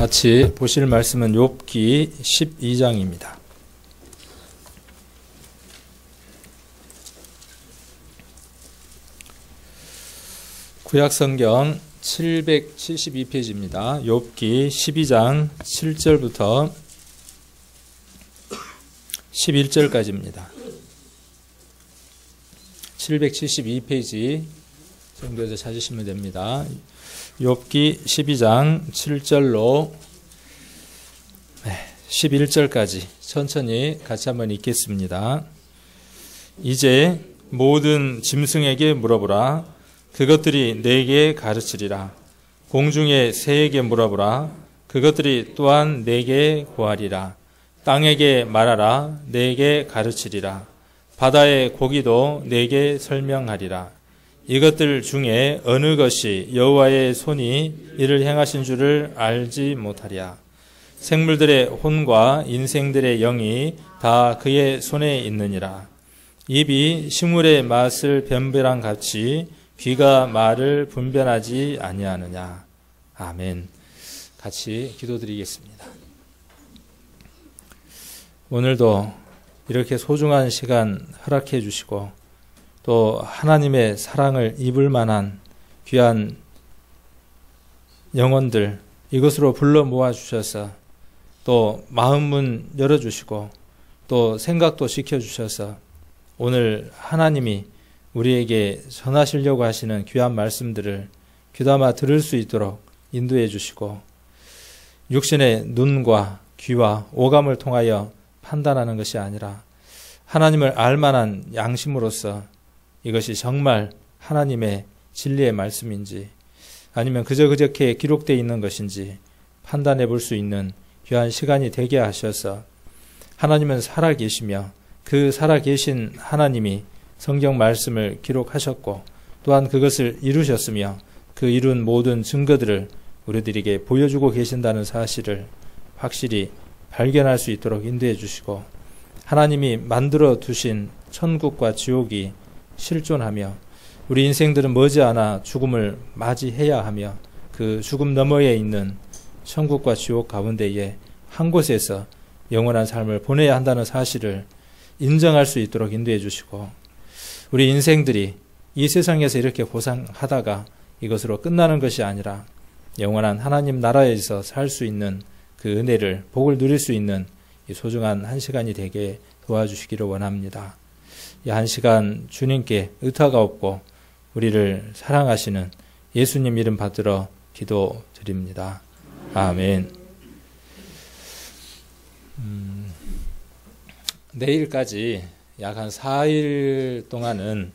같이 보실 말씀은 욥기 12장입니다. 구약성경 772페이지입니다. 욥기 12장 7절부터 11절까지입니다. 772페이지 정도에서 찾으시면 됩니다. 욥기 12장 7절로 11절까지 천천히 같이 한번 읽겠습니다. 이제 모든 짐승에게 물어보라. 그것들이 내게 가르치리라. 공중의 새에게 물어보라. 그것들이 또한 내게 고하리라. 땅에게 말하라. 내게 가르치리라. 바다의 고기도 내게 설명하리라. 이것들 중에 어느 것이 여호와의 손이 이를 행하신 줄을 알지 못하랴. 생물들의 혼과 인생들의 영이 다 그의 손에 있느니라. 입이 식물의 맛을 변별한 같이 귀가 말을 분별하지 아니하느냐. 아멘. 같이 기도드리겠습니다. 오늘도 이렇게 소중한 시간 허락해 주시고 또 하나님의 사랑을 입을 만한 귀한 영혼들 이것으로 불러 모아 주셔서 또 마음문 열어주시고 또 생각도 시켜주셔서 오늘 하나님이 우리에게 전하시려고 하시는 귀한 말씀들을 귀담아 들을 수 있도록 인도해 주시고 육신의 눈과 귀와 오감을 통하여 판단하는 것이 아니라 하나님을 알만한 양심으로서 이것이 정말 하나님의 진리의 말씀인지 아니면 그저께 기록되어 있는 것인지 판단해 볼 수 있는 귀한 시간이 되게 하셔서 하나님은 살아계시며 그 살아계신 하나님이 성경 말씀을 기록하셨고 또한 그것을 이루셨으며 그 이룬 모든 증거들을 우리들에게 보여주고 계신다는 사실을 확실히 발견할 수 있도록 인도해 주시고 하나님이 만들어 두신 천국과 지옥이 실존하며 우리 인생들은 머지않아 죽음을 맞이해야 하며 그 죽음 너머에 있는 천국과 지옥 가운데에 한 곳에서 영원한 삶을 보내야 한다는 사실을 인정할 수 있도록 인도해 주시고 우리 인생들이 이 세상에서 이렇게 고생하다가 이것으로 끝나는 것이 아니라 영원한 하나님 나라에서 살 수 있는 그 은혜를 복을 누릴 수 있는 이 소중한 한 시간이 되게 도와주시기를 원합니다. 이 한 시간 주님께 의타가 없고 우리를 사랑하시는 예수님 이름 받들어 기도드립니다. 아멘. 내일까지 약 한 4일 동안은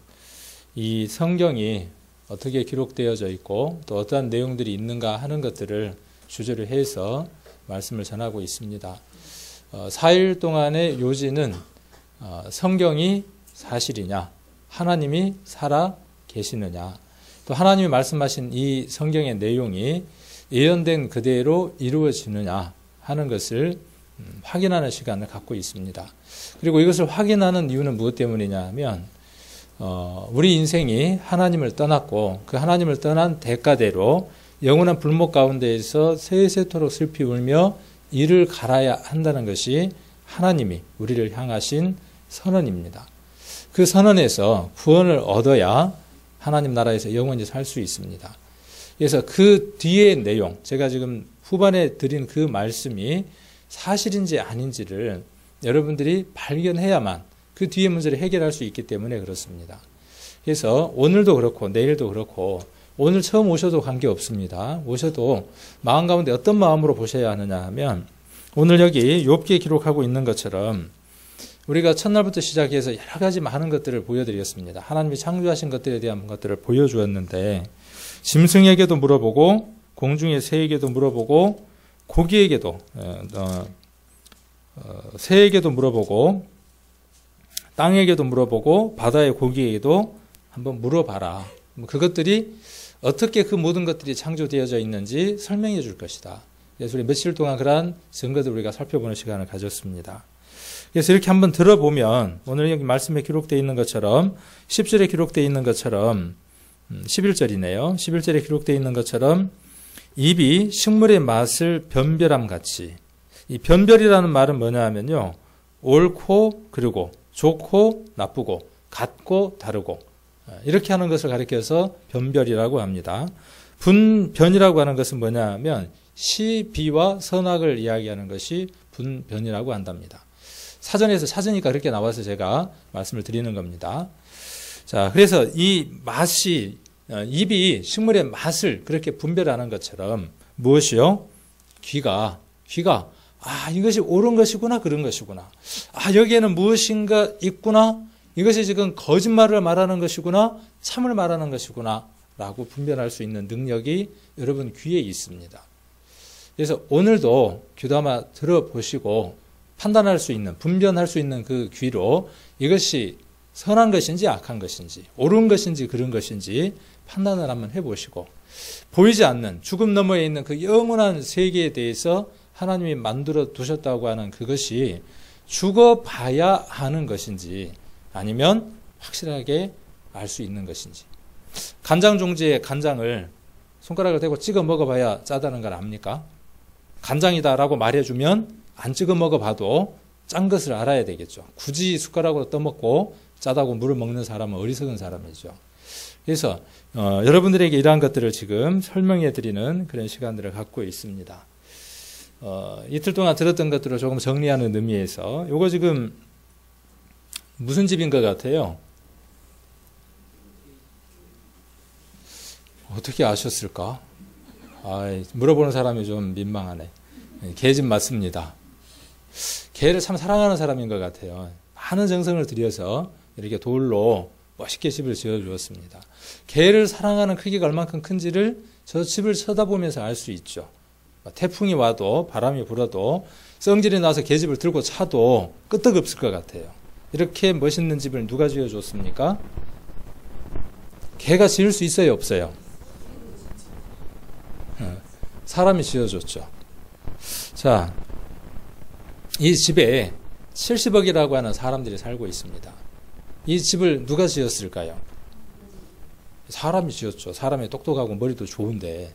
이 성경이 어떻게 기록되어져 있고 또 어떠한 내용들이 있는가 하는 것들을 주제로 해서 말씀을 전하고 있습니다. 4일 동안의 요지는 성경이 사실이냐, 하나님이 살아 계시느냐, 또 하나님이 말씀하신 이 성경의 내용이 예언된 그대로 이루어지느냐 하는 것을 확인하는 시간을 갖고 있습니다. 그리고 이것을 확인하는 이유는 무엇 때문이냐 하면 우리 인생이 하나님을 떠났고 그 하나님을 떠난 대가대로 영원한 불목 가운데에서 세세토록 슬피 울며 이를 갈아야 한다는 것이 하나님이 우리를 향하신 선언입니다. 그 선언에서 구원을 얻어야 하나님 나라에서 영원히 살 수 있습니다. 그래서 그 뒤의 내용, 제가 지금 후반에 드린 그 말씀이 사실인지 아닌지를 여러분들이 발견해야만 그 뒤의 문제를 해결할 수 있기 때문에 그렇습니다. 그래서 오늘도 그렇고 내일도 그렇고 오늘 처음 오셔도 관계없습니다. 오셔도 마음 가운데 어떤 마음으로 보셔야 하느냐 하면 오늘 여기 욥기에 기록하고 있는 것처럼 우리가 첫날부터 시작해서 여러 가지 많은 것들을 보여드렸습니다. 하나님이 창조하신 것들에 대한 것들을 보여주었는데 짐승에게도 물어보고 공중의 새에게도 물어보고 고기에게도 새에게도 물어보고 땅에게도 물어보고 바다의 고기에게도 한번 물어봐라. 그것들이 어떻게 그 모든 것들이 창조되어져 있는지 설명해 줄 것이다. 그래서 우리 며칠 동안 그러한 증거들을 우리가 살펴보는 시간을 가졌습니다. 그래서 이렇게 한번 들어보면 오늘 여기 말씀에 기록되어 있는 것처럼 10절에 기록되어 있는 것처럼 11절이네요. 11절에 기록되어 있는 것처럼 입이 식물의 맛을 변별함 같이. 이 변별이라는 말은 뭐냐 하면요. 옳고 그르고 좋고 나쁘고 같고 다르고 이렇게 하는 것을 가리켜서 변별이라고 합니다. 분변이라고 하는 것은 뭐냐 하면 시, 비와 선악을 이야기하는 것이 분변이라고 한답니다. 사전에서 찾으니까 그렇게 나와서 제가 말씀을 드리는 겁니다. 자, 그래서 이 맛이 입이 식물의 맛을 그렇게 분별하는 것처럼 무엇이요? 귀가 이것이 옳은 것이구나 그런 것이구나. 여기에는 무엇인가 있구나. 이것이 지금 거짓말을 말하는 것이구나 참을 말하는 것이구나 라고 분별할 수 있는 능력이 여러분 귀에 있습니다. 그래서 오늘도 귀담아 들어보시고 판단할 수 있는 분별할 수 있는 그 귀로 이것이 선한 것인지 악한 것인지 옳은 것인지 그른 것인지 판단을 한번 해보시고 보이지 않는 죽음 너머에 있는 그 영원한 세계에 대해서 하나님이 만들어 두셨다고 하는 그것이 죽어봐야 하는 것인지 아니면 확실하게 알 수 있는 것인지. 간장 종지에 간장을 손가락을 대고 찍어 먹어봐야 짜다는 걸 압니까? 간장이다라고 말해주면 안 찍어 먹어봐도 짠 것을 알아야 되겠죠. 굳이 숟가락으로 떠먹고 짜다고 물을 먹는 사람은 어리석은 사람이죠. 그래서 여러분들에게 이러한 것들을 지금 설명해 드리는 그런 시간들을 갖고 있습니다. 이틀 동안 들었던 것들을 조금 정리하는 의미에서 이거 지금 무슨 집인 것 같아요? 어떻게 아셨을까? 물어보는 사람이 좀 민망하네. 개집 맞습니다. 개를 참 사랑하는 사람인 것 같아요. 많은 정성을 들여서 이렇게 돌로 멋있게 집을 지어주었습니다. 개를 사랑하는 크기가 얼만큼 큰지를 저 집을 쳐다보면서 알 수 있죠. 태풍이 와도 바람이 불어도 성질이 나서 개집을 들고 차도 끄떡없을 것 같아요. 이렇게 멋있는 집을 누가 지어줬습니까? 개가 지을 수 있어요, 없어요? 사람이 지어줬죠. 자, 이 집에 70억이라고 하는 사람들이 살고 있습니다. 이 집을 누가 지었을까요? 사람이 지었죠. 사람이 똑똑하고 머리도 좋은데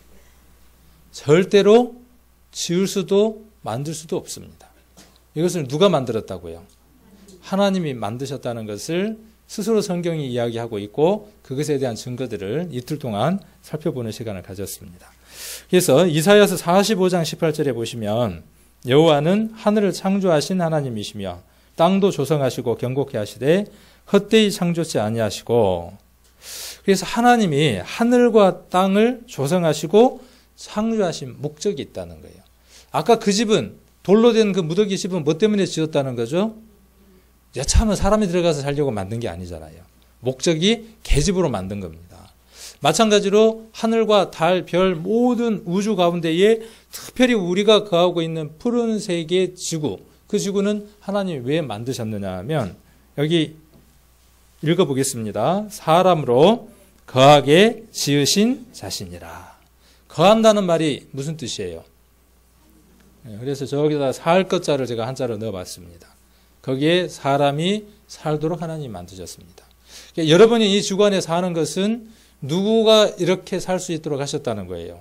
절대로 지을 수도 만들 수도 없습니다. 이것을 누가 만들었다고요? 하나님이 만드셨다는 것을 스스로 성경이 이야기하고 있고 그것에 대한 증거들을 이틀 동안 살펴보는 시간을 가졌습니다. 그래서 이사야서 45장 18절에 보시면 여호와는 하늘을 창조하신 하나님이시며 땅도 조성하시고 견고케 하시되 헛되이 창조치 아니하시고. 그래서 하나님이 하늘과 땅을 조성하시고 창조하신 목적이 있다는 거예요. 아까 그 집은 돌로 된 그 무더기 집은 뭐 때문에 지었다는 거죠? 여차하면 사람이 들어가서 살려고 만든 게 아니잖아요. 목적이 계집으로 만든 겁니다. 마찬가지로 하늘과 달, 별 모든 우주 가운데에 특별히 우리가 거하고 있는 푸른 세계 지구, 그 지구는 하나님이 왜 만드셨느냐 하면 여기 읽어보겠습니다. 사람으로 거하게 지으신 자신이라. 거한다는 말이 무슨 뜻이에요? 그래서 저기다 살 것자를 제가 한자로 넣어봤습니다. 거기에 사람이 살도록 하나님이 만드셨습니다. 그러니까 여러분이 이 지구 안에 사는 것은 누구가 이렇게 살 수 있도록 하셨다는 거예요.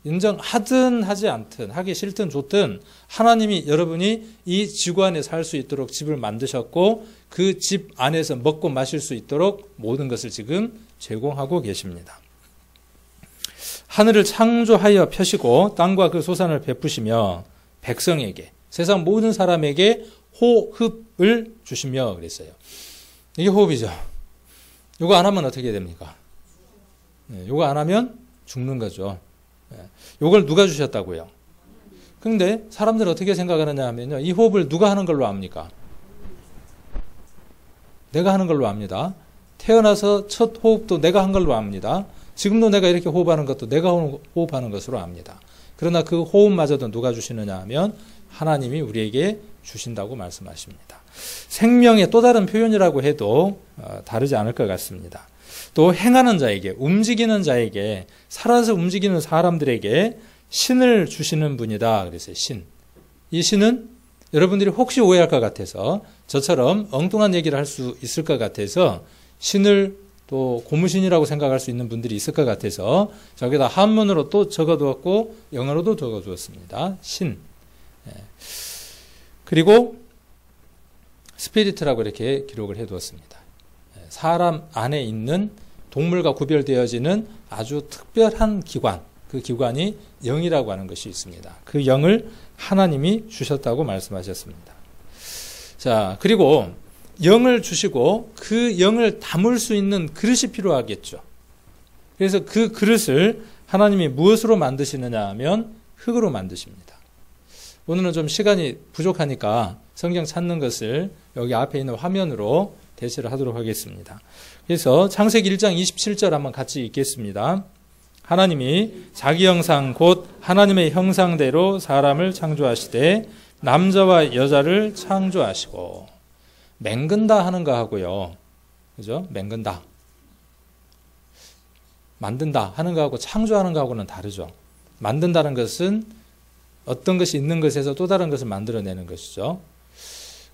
인정하든 하지 않든 하기 싫든 좋든 하나님이 여러분이 이 지구 안에 살 수 있도록 집을 만드셨고 그 집 안에서 먹고 마실 수 있도록 모든 것을 지금 제공하고 계십니다. 하늘을 창조하여 펴시고 땅과 그 소산을 베푸시며 백성에게 세상 모든 사람에게 호흡을 주시며 그랬어요. 이게 호흡이죠. 이거 안 하면 어떻게 됩니까? 이거 안 하면 죽는 거죠. 이걸 누가 주셨다고요? 그런데 사람들은 어떻게 생각하느냐 하면요. 이 호흡을 누가 하는 걸로 압니까? 내가 하는 걸로 압니다. 태어나서 첫 호흡도 내가 한 걸로 압니다. 지금도 내가 이렇게 호흡하는 것도 내가 호흡하는 것으로 압니다. 그러나 그 호흡마저도 누가 주시느냐 하면 하나님이 우리에게 주신다고 말씀하십니다. 생명의 또 다른 표현이라고 해도 다르지 않을 것 같습니다. 또 행하는 자에게, 움직이는 자에게, 살아서 움직이는 사람들에게 신을 주시는 분이다. 그래서 신. 이 신은 여러분들이 혹시 오해할 것 같아서 저처럼 엉뚱한 얘기를 할 수 있을 것 같아서 신을 또 고무신이라고 생각할 수 있는 분들이 있을 것 같아서 저기다 한문으로 또 적어두었고 영어로도 적어두었습니다. 신. 그리고 스피리트라고 이렇게 기록을 해두었습니다. 사람 안에 있는 동물과 구별되어지는 아주 특별한 기관, 그 기관이 영이라고 하는 것이 있습니다. 그 영을 하나님이 주셨다고 말씀하셨습니다. 자, 그리고 영을 주시고 그 영을 담을 수 있는 그릇이 필요하겠죠. 그래서 그 그릇을 하나님이 무엇으로 만드시느냐 하면 흙으로 만드십니다. 오늘은 좀 시간이 부족하니까 성경 찾는 것을 여기 앞에 있는 화면으로 대체를 하도록 하겠습니다. 그래서 창세기 1장 27절 한번 같이 읽겠습니다. 하나님이 자기 형상 곧 하나님의 형상대로 사람을 창조하시되 남자와 여자를 창조하시고. 맹근다 하는 거 하고요. 그죠? 맹근다. 만든다 하는 거하고 창조하는 거하고는 다르죠. 만든다는 것은 어떤 것이 있는 것에서 또 다른 것을 만들어내는 것이죠.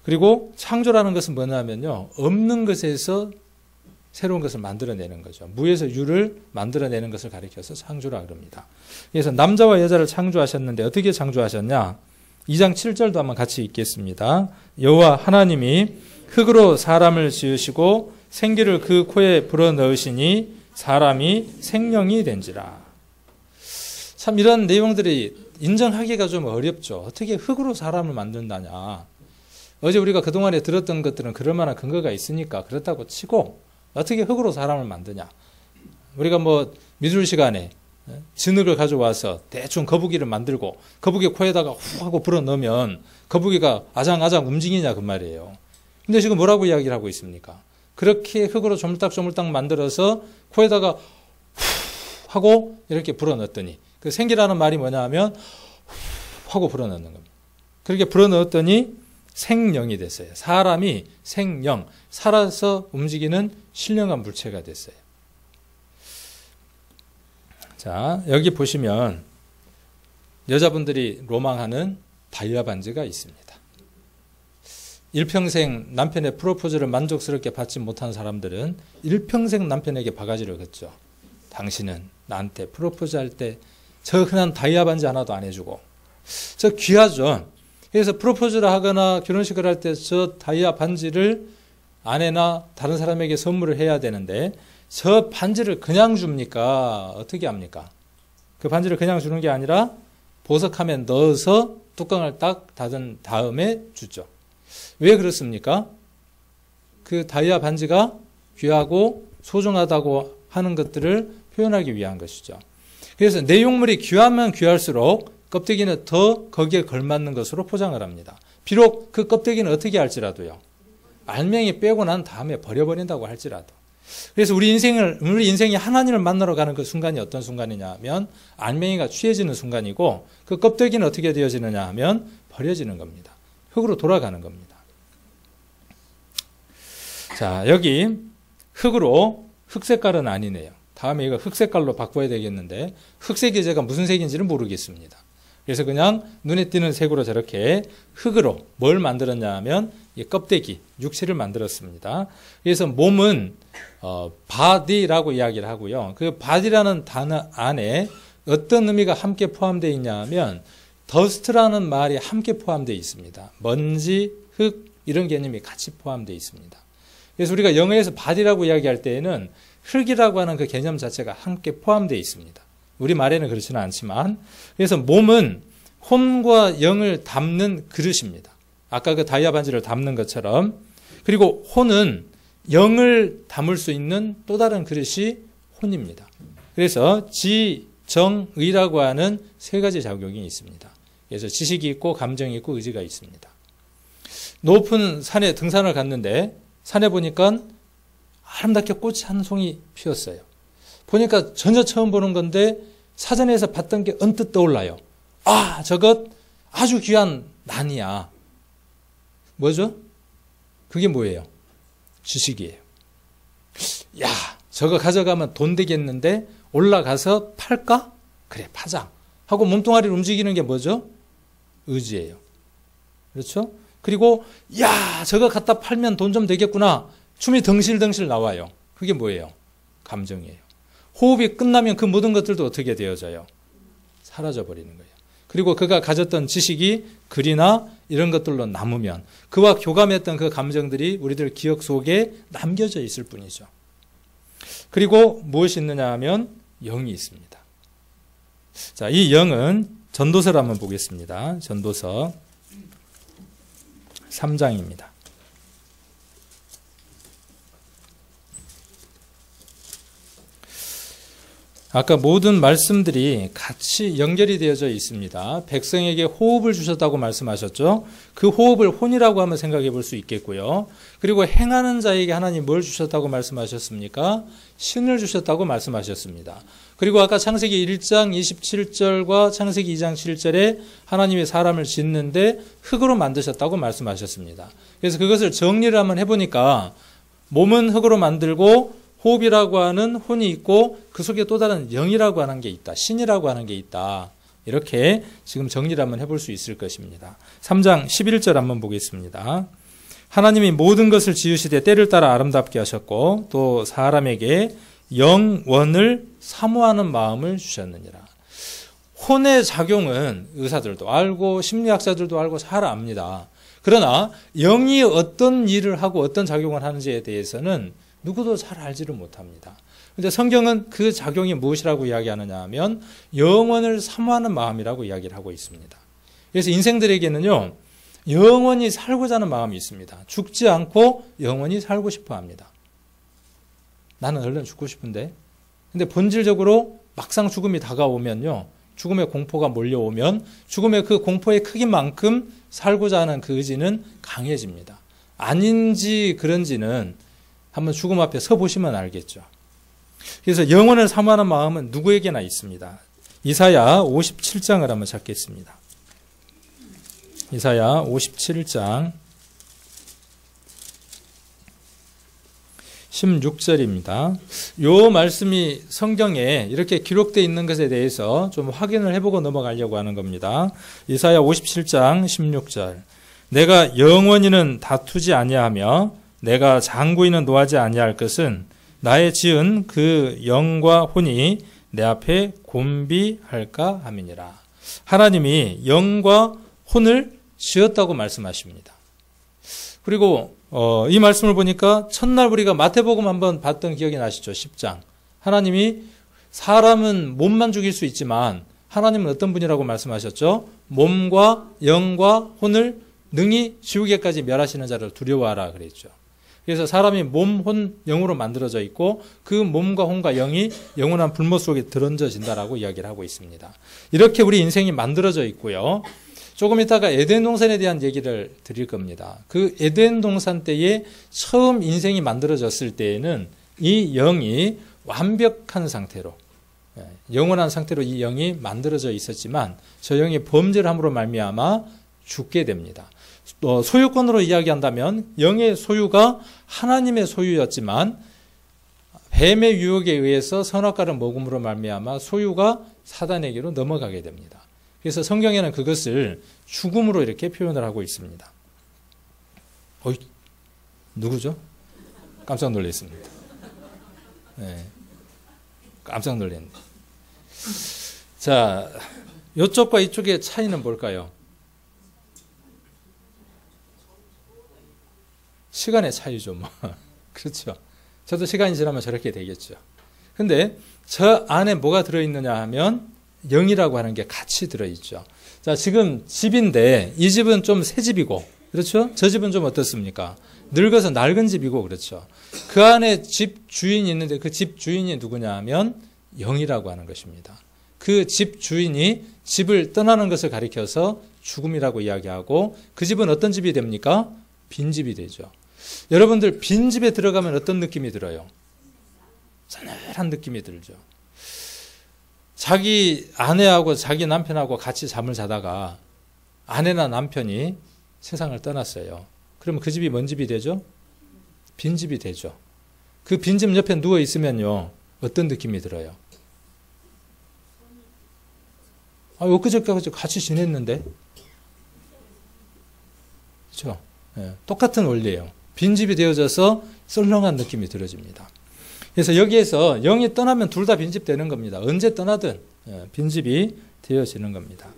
그리고 창조라는 것은 뭐냐면요. 없는 것에서 새로운 것을 만들어내는 거죠. 무에서 유를 만들어내는 것을 가리켜서 창조라 그럽니다. 그래서 남자와 여자를 창조하셨는데 어떻게 창조하셨냐? 2장 7절도 한번 같이 읽겠습니다. 여호와 하나님이 흙으로 사람을 지으시고 생기를 그 코에 불어넣으시니 사람이 생명이 된지라. 참 이런 내용들이 인정하기가 좀 어렵죠. 어떻게 흙으로 사람을 만든다냐. 어제 우리가 그동안에 들었던 것들은 그럴 만한 근거가 있으니까 그렇다고 치고 어떻게 흙으로 사람을 만드냐. 우리가 뭐 미술 시간에 진흙을 가져와서 대충 거북이를 만들고 거북이 코에다가 후 하고 불어넣으면 거북이가 아장아장 움직이냐 그 말이에요. 근데 지금 뭐라고 이야기를 하고 있습니까? 그렇게 흙으로 조물딱조물딱 만들어서 코에다가 후 하고 이렇게 불어넣었더니 그 생기라는 말이 뭐냐 하면 후 하고 불어넣는 겁니다. 그렇게 불어넣었더니 생령이 됐어요. 사람이 생령, 살아서 움직이는 신령한 물체가 됐어요. 자, 여기 보시면 여자분들이 로망하는 다이아 반지가 있습니다. 일평생 남편의 프로포즈를 만족스럽게 받지 못한 사람들은 일평생 남편에게 바가지를 걷죠. 당신은 나한테 프로포즈할 때 저 흔한 다이아 반지 하나도 안 해주고. 저 귀하죠. 그래서 프로포즈를 하거나 결혼식을 할 때 저 다이아 반지를 아내나 다른 사람에게 선물을 해야 되는데 저 반지를 그냥 줍니까? 어떻게 합니까? 그 반지를 그냥 주는 게 아니라 보석함에 넣어서 뚜껑을 딱 닫은 다음에 주죠. 왜 그렇습니까? 그 다이아 반지가 귀하고 소중하다고 하는 것들을 표현하기 위한 것이죠. 그래서 내용물이 귀하면 귀할수록 껍데기는 더 거기에 걸맞는 것으로 포장을 합니다. 비록 그 껍데기는 어떻게 할지라도요. 알맹이 빼고 난 다음에 버려버린다고 할지라도. 그래서 우리 인생이 하나님을 만나러 가는 그 순간이 어떤 순간이냐 하면 알맹이가 취해지는 순간이고 그 껍데기는 어떻게 되어지느냐 하면 버려지는 겁니다. 흙으로 돌아가는 겁니다. 자, 여기 흙으로 흙 색깔은 아니네요. 다음에 이거 흙 색깔로 바꿔야 되겠는데 흙색이 제가 무슨 색인지는 모르겠습니다. 그래서 그냥 눈에 띄는 색으로 저렇게 흙으로 뭘 만들었냐 하면 이 껍데기, 육체를 만들었습니다. 그래서 몸은 body라고 이야기를 하고요. 그 body라는 단어 안에 어떤 의미가 함께 포함되어 있냐 하면 dust라는 말이 함께 포함되어 있습니다. 먼지, 흙 이런 개념이 같이 포함되어 있습니다. 그래서 우리가 영어에서 body라고 이야기할 때에는 흙이라고 하는 그 개념 자체가 함께 포함되어 있습니다. 우리 말에는 그렇지는 않지만 그래서 몸은 혼과 영을 담는 그릇입니다. 아까 그 다이아 반지를 담는 것처럼 그리고 혼은 영을 담을 수 있는 또 다른 그릇이 혼입니다. 그래서 지, 정, 의라고 하는 세 가지 작용이 있습니다. 그래서 지식이 있고 감정이 있고 의지가 있습니다. 높은 산에 등산을 갔는데 산에 보니까 아름답게 꽃이 한 송이 피었어요. 보니까 전혀 처음 보는 건데 사전에서 봤던 게 언뜻 떠올라요. 아, 저것 아주 귀한 난이야. 뭐죠? 그게 뭐예요? 지식이에요. 야, 저거 가져가면 돈 되겠는데 올라가서 팔까? 그래, 파자. 하고 몸뚱아리를 움직이는 게 뭐죠? 의지예요. 그렇죠? 그리고 야, 저거 갖다 팔면 돈 좀 되겠구나. 춤이 덩실덩실 나와요. 그게 뭐예요? 감정이에요. 호흡이 끝나면 그 모든 것들도 어떻게 되어져요? 사라져 버리는 거예요. 그리고 그가 가졌던 지식이 글이나 이런 것들로 남으면 그와 교감했던 그 감정들이 우리들 기억 속에 남겨져 있을 뿐이죠. 그리고 무엇이 있느냐 하면 영이 있습니다. 자, 이 영은 전도서를 한번 보겠습니다. 전도서 3장입니다. 아까 모든 말씀들이 같이 연결이 되어져 있습니다. 백성에게 호흡을 주셨다고 말씀하셨죠. 그 호흡을 혼이라고 하면 생각해 볼 수 있겠고요. 그리고 행하는 자에게 하나님 뭘 주셨다고 말씀하셨습니까? 신을 주셨다고 말씀하셨습니다. 그리고 아까 창세기 1장 27절과 창세기 2장 7절에 하나님이 사람을 짓는데 흙으로 만드셨다고 말씀하셨습니다. 그래서 그것을 정리를 한번 해보니까 몸은 흙으로 만들고 호흡이라고 하는 혼이 있고 그 속에 또 다른 영이라고 하는 게 있다. 신이라고 하는 게 있다. 이렇게 지금 정리를 한번 해볼 수 있을 것입니다. 3장 11절 한번 보겠습니다. 하나님이 모든 것을 지으시되 때를 따라 아름답게 하셨고 또 사람에게 영원을 사모하는 마음을 주셨느니라. 혼의 작용은 의사들도 알고 심리학자들도 알고 잘 압니다. 그러나 영이 어떤 일을 하고 어떤 작용을 하는지에 대해서는 누구도 잘 알지를 못합니다. 그런데 성경은 그 작용이 무엇이라고 이야기하느냐 하면 영원을 사모하는 마음이라고 이야기를 하고 있습니다. 그래서 인생들에게는요, 영원히 살고자 하는 마음이 있습니다. 죽지 않고 영원히 살고 싶어 합니다. 나는 얼른 죽고 싶은데. 근데 본질적으로 막상 죽음이 다가오면요, 죽음의 공포가 몰려오면 죽음의 그 공포의 크기만큼 살고자 하는 그 의지는 강해집니다. 아닌지 그런지는 한번 죽음 앞에 서 보시면 알겠죠. 그래서 영원을 사모하는 마음은 누구에게나 있습니다. 이사야 57장을 한번 찾겠습니다. 이사야 57장 16절입니다. 이 말씀이 성경에 이렇게 기록되어 있는 것에 대해서 좀 확인을 해보고 넘어가려고 하는 겁니다. 이사야 57장 16절. 내가 영원히는 다투지 아니하며 내가 장구이는 노하지 아니할 것은 나의 지은 그 영과 혼이 내 앞에 곤비할까 함이니라. 하나님이 영과 혼을 지었다고 말씀하십니다. 그리고 이 말씀을 보니까 첫날 우리가 마태복음 한번 봤던 기억이 나시죠? 10장. 하나님이 사람은 몸만 죽일 수 있지만 하나님은 어떤 분이라고 말씀하셨죠? 몸과 영과 혼을 능히 지우개까지 멸하시는 자를 두려워하라 그랬죠. 그래서 사람이 몸, 혼, 영으로 만들어져 있고 그 몸과 혼과 영이 영원한 불못 속에 들얹어진다라고 이야기를 하고 있습니다. 이렇게 우리 인생이 만들어져 있고요. 조금 이따가 에덴 동산에 대한 얘기를 드릴 겁니다. 그 에덴 동산 때에 처음 인생이 만들어졌을 때에는 이 영이 완벽한 상태로, 영원한 상태로 이 영이 만들어져 있었지만 저 영이 범죄를 함으로 말미암아 죽게 됩니다. 또 소유권으로 이야기한다면 영의 소유가 하나님의 소유였지만 뱀의 유혹에 의해서 선악과를 먹음으로 말미암아 소유가 사단에게로 넘어가게 됩니다. 그래서 성경에는 그것을 죽음으로 이렇게 표현을 하고 있습니다. 어이, 누구죠? 깜짝 놀랐습니다. 네, 깜짝 놀랐네. 자, 이쪽과 이쪽의 차이는 뭘까요? 시간의 차이죠, 뭐. 그렇죠. 저도 시간이 지나면 저렇게 되겠죠. 근데 저 안에 뭐가 들어있느냐 하면 영이라고 하는 게 같이 들어있죠. 자, 지금 집인데 이 집은 좀 새 집이고, 그렇죠? 저 집은 좀 어떻습니까? 늙어서 낡은 집이고, 그렇죠? 그 안에 집 주인이 있는데 그 집 주인이 누구냐 하면 영이라고 하는 것입니다. 그 집 주인이 집을 떠나는 것을 가리켜서 죽음이라고 이야기하고 그 집은 어떤 집이 됩니까? 빈집이 되죠. 여러분들 빈집에 들어가면 어떤 느낌이 들어요? 서늘한 느낌이 들죠. 자기 아내하고 자기 남편하고 같이 잠을 자다가 아내나 남편이 세상을 떠났어요. 그러면 그 집이 뭔 집이 되죠? 빈집이 되죠. 그 빈집 옆에 누워 있으면요, 어떤 느낌이 들어요? 엊그저께 같이 지냈는데? 그렇죠? 네, 똑같은 원리예요. 빈집이 되어져서 썰렁한 느낌이 들어집니다. 그래서 여기에서 영이 떠나면 둘 다 빈집되는 겁니다. 언제 떠나든 빈집이 되어지는 겁니다.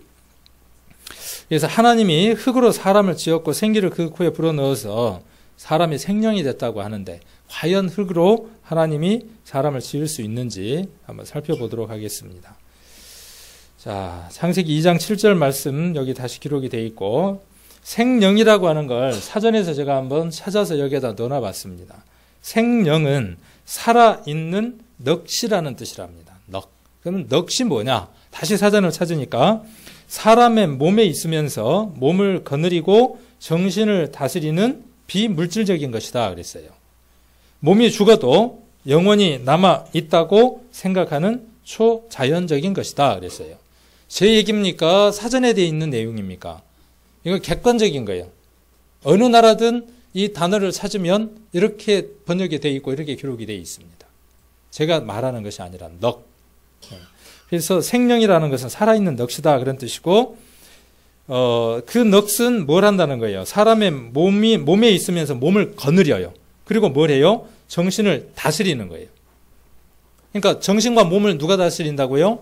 그래서 하나님이 흙으로 사람을 지었고 생기를 그 코에 불어넣어서 사람이 생명이 됐다고 하는데 과연 흙으로 하나님이 사람을 지을 수 있는지 한번 살펴보도록 하겠습니다. 자, 창세기 2장 7절 말씀 여기 다시 기록이 되어 있고 생령이라고 하는 걸 사전에서 제가 한번 찾아서 여기에다 넣어봤습니다. 생령은 살아있는 넋이라는 뜻이랍니다. 넋. 그러면 넋이 뭐냐? 다시 사전을 찾으니까 사람의 몸에 있으면서 몸을 거느리고 정신을 다스리는 비물질적인 것이다 그랬어요. 몸이 죽어도 영원히 남아 있다고 생각하는 초자연적인 것이다 그랬어요. 제 얘기입니까? 사전에 되어 있는 내용입니까? 이거 객관적인 거예요. 어느 나라든 이 단어를 찾으면 이렇게 번역이 되어 있고 이렇게 기록이 되어 있습니다. 제가 말하는 것이 아니라 넋. 그래서 생령이라는 것은 살아있는 넋이다 그런 뜻이고 그 넋은 뭘 한다는 거예요? 사람의 몸에 있으면서 몸을 거느려요. 그리고 뭘 해요? 정신을 다스리는 거예요. 그러니까 정신과 몸을 누가 다스린다고요?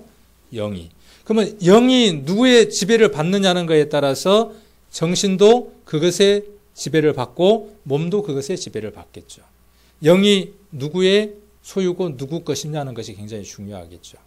영이. 그러면 영이 누구의 지배를 받느냐는 것에 따라서 정신도 그것의 지배를 받고 몸도 그것의 지배를 받겠죠. 영이 누구의 소유고 누구 것이냐는 것이 굉장히 중요하겠죠.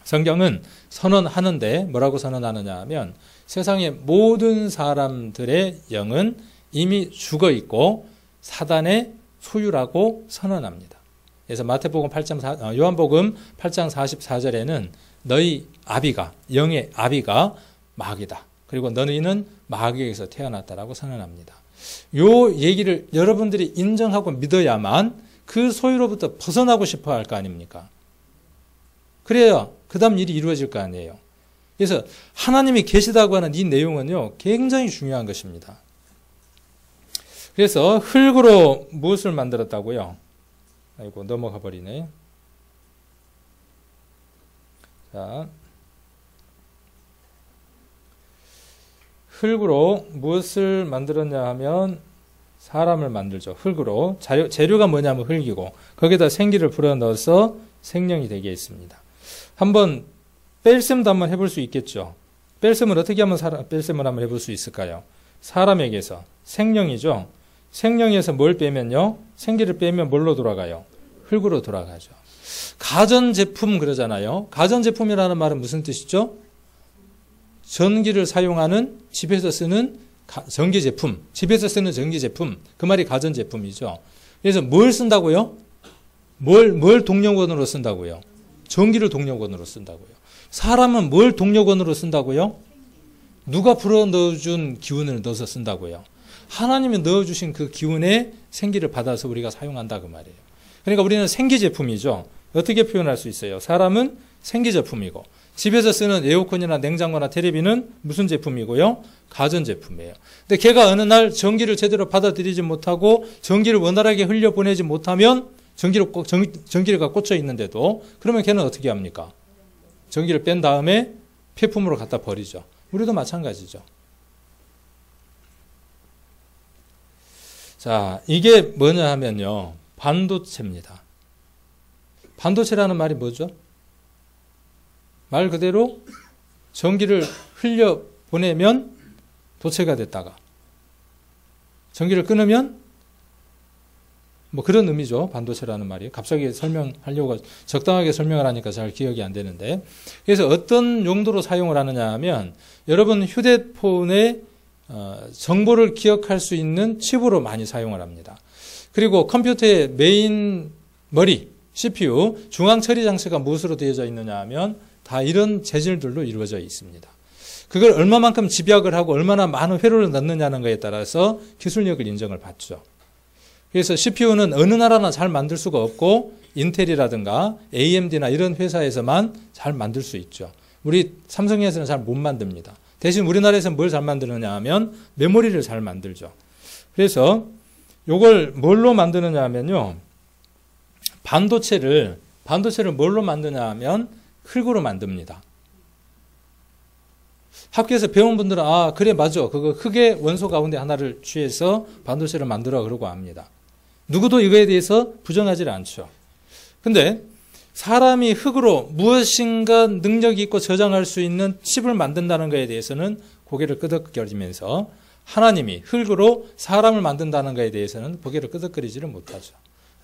성경은 선언하는데 뭐라고 선언하느냐 하면 세상의 모든 사람들의 영은 이미 죽어 있고 사단의 소유라고 선언합니다. 그래서 마태복음 8장 요한복음 8장 44절에는 너희 아비가 영의 아비가 마귀다. 그리고 너희는 마귀에게서 태어났다라고 선언합니다. 요 얘기를 여러분들이 인정하고 믿어야만 그 소유로부터 벗어나고 싶어 할 거 아닙니까? 그래야 그 다음 일이 이루어질 거 아니에요. 그래서 하나님이 계시다고 하는 이 내용은요, 굉장히 중요한 것입니다. 그래서 흙으로 무엇을 만들었다고요? 아이고, 넘어가 버리네. 자, 흙으로 무엇을 만들었냐 하면 사람을 만들죠. 흙으로. 재료가 뭐냐면 흙이고 거기다 생기를 불어넣어서 생명이 되게 했습니다. 한번 뺄셈도 한번 해볼 수 있겠죠. 뺄셈을 어떻게 하면 뺄셈을 한번 해볼 수 있을까요? 사람에게서 생명이죠. 생명에서 뭘 빼면요? 생기를 빼면 뭘로 돌아가요? 흙으로 돌아가죠. 가전제품 그러잖아요. 가전제품이라는 말은 무슨 뜻이죠? 전기를 사용하는 집에서 쓰는 전기제품, 집에서 쓰는 전기제품, 그 말이 가전제품이죠. 그래서 뭘 쓴다고요? 뭘 동력원으로 쓴다고요? 전기를 동력원으로 쓴다고요. 사람은 뭘 동력원으로 쓴다고요? 누가 불어넣어준 기운을 넣어서 쓴다고요? 하나님이 넣어주신 그 기운의 생기를 받아서 우리가 사용한다 그 말이에요. 그러니까 우리는 생기제품이죠. 어떻게 표현할 수 있어요? 사람은 생기제품이고 집에서 쓰는 에어컨이나 냉장고나 텔레비는 무슨 제품이고요? 가전제품이에요. 근데 걔가 어느 날 전기를 제대로 받아들이지 못하고 전기를 원활하게 흘려보내지 못하면 전기가 꽂혀 있는데도 그러면 걔는 어떻게 합니까? 전기를 뺀 다음에 폐품으로 갖다 버리죠. 우리도 마찬가지죠. 자, 이게 뭐냐 하면요. 반도체입니다. 반도체라는 말이 뭐죠? 말 그대로 전기를 흘려보내면 도체가 됐다가 전기를 끊으면 뭐 그런 의미죠. 반도체라는 말이. 갑자기 설명하려고 적당하게 설명을 하니까 잘 기억이 안 되는데 그래서 어떤 용도로 사용을 하느냐 하면 여러분 휴대폰에 정보를 기억할 수 있는 칩으로 많이 사용을 합니다. 그리고 컴퓨터의 메인 머리 CPU 중앙 처리 장치가 무엇으로 되어져 있느냐 하면 다 이런 재질들로 이루어져 있습니다. 그걸 얼마만큼 집약을 하고 얼마나 많은 회로를 넣느냐는 것에 따라서 기술력을 인정을 받죠. 그래서 CPU는 어느 나라나 잘 만들 수가 없고 인텔이라든가 AMD나 이런 회사에서만 잘 만들 수 있죠. 우리 삼성에서는 잘 못 만듭니다. 대신 우리나라에서는 뭘 잘 만드느냐 하면 메모리를 잘 만들죠. 그래서 이걸 뭘로 만드느냐 하면요. 반도체를 뭘로 만드냐 하면 흙으로 만듭니다. 학교에서 배운 분들은 그래 맞아. 그거 흙의 원소 가운데 하나를 취해서 반도체를 만들어 그러고 합니다. 누구도 이거에 대해서 부정하지 않죠. 근데 사람이 흙으로 무엇인가 능력이 있고 저장할 수 있는 칩을 만든다는 것에 대해서는 고개를 끄덕거리면서 하나님이 흙으로 사람을 만든다는 것에 대해서는 고개를 끄덕거리지를 못하죠.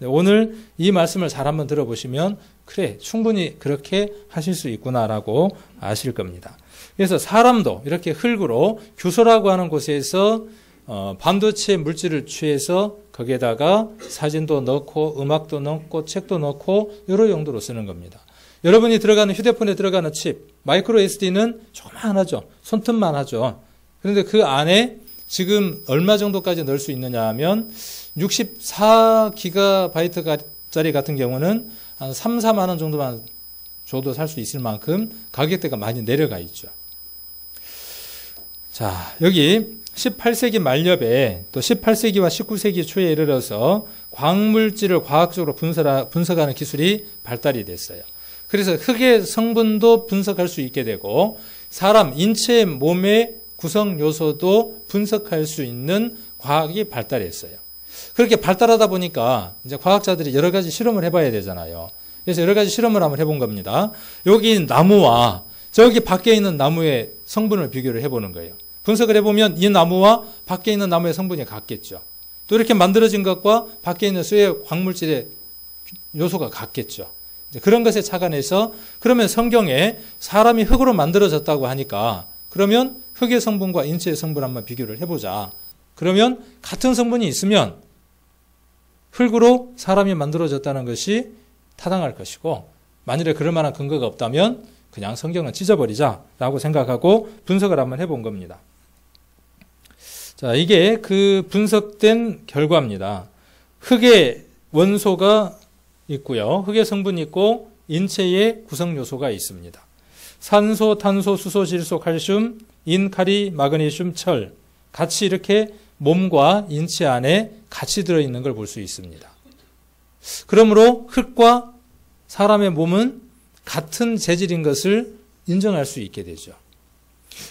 오늘 이 말씀을 잘 한번 들어보시면 그래, 충분히 그렇게 하실 수 있구나라고 아실 겁니다. 그래서 사람도 이렇게 흙으로 규소라고 하는 곳에서 반도체 물질을 취해서 거기에다가 사진도 넣고 음악도 넣고 책도 넣고 여러 용도로 쓰는 겁니다. 여러분이 들어가는 휴대폰에 들어가는 칩, 마이크로 SD는 조그만하죠. 손톱만 하죠. 그런데 그 안에 지금 얼마 정도까지 넣을 수 있느냐 하면 64GB짜리 같은 경우는 한 3, 4만 원 정도만 줘도 살 수 있을 만큼 가격대가 많이 내려가 있죠. 자, 여기 18세기 말엽에 또 18세기와 19세기 초에 이르러서 광물질을 과학적으로 분석하는 기술이 발달이 됐어요. 그래서 흙의 성분도 분석할 수 있게 되고 사람 인체 몸의 구성 요소도 분석할 수 있는 과학이 발달했어요. 그렇게 발달하다 보니까 이제 과학자들이 여러 가지 실험을 해봐야 되잖아요. 그래서 여러 가지 실험을 한번 해본 겁니다. 여기 나무와 저기 밖에 있는 나무의 성분을 비교를 해보는 거예요. 분석을 해보면 이 나무와 밖에 있는 나무의 성분이 같겠죠. 또 이렇게 만들어진 것과 밖에 있는 쇠의 광물질의 요소가 같겠죠. 그런 것에 착안해서 그러면 성경에 사람이 흙으로 만들어졌다고 하니까 그러면 흙의 성분과 인체의 성분 한번 비교를 해보자. 그러면 같은 성분이 있으면 흙으로 사람이 만들어졌다는 것이 타당할 것이고 만일에 그럴 만한 근거가 없다면 그냥 성경은 찢어버리자라고 생각하고 분석을 한번 해본 겁니다. 자, 이게 그 분석된 결과입니다. 흙의 원소가 있고요. 흙의 성분이 있고 인체의 구성 요소가 있습니다. 산소, 탄소, 수소, 질소, 칼슘, 인, 카리, 마그네슘, 철 같이 이렇게 몸과 인체 안에 같이 들어있는 걸 볼 수 있습니다. 그러므로 흙과 사람의 몸은 같은 재질인 것을 인정할 수 있게 되죠.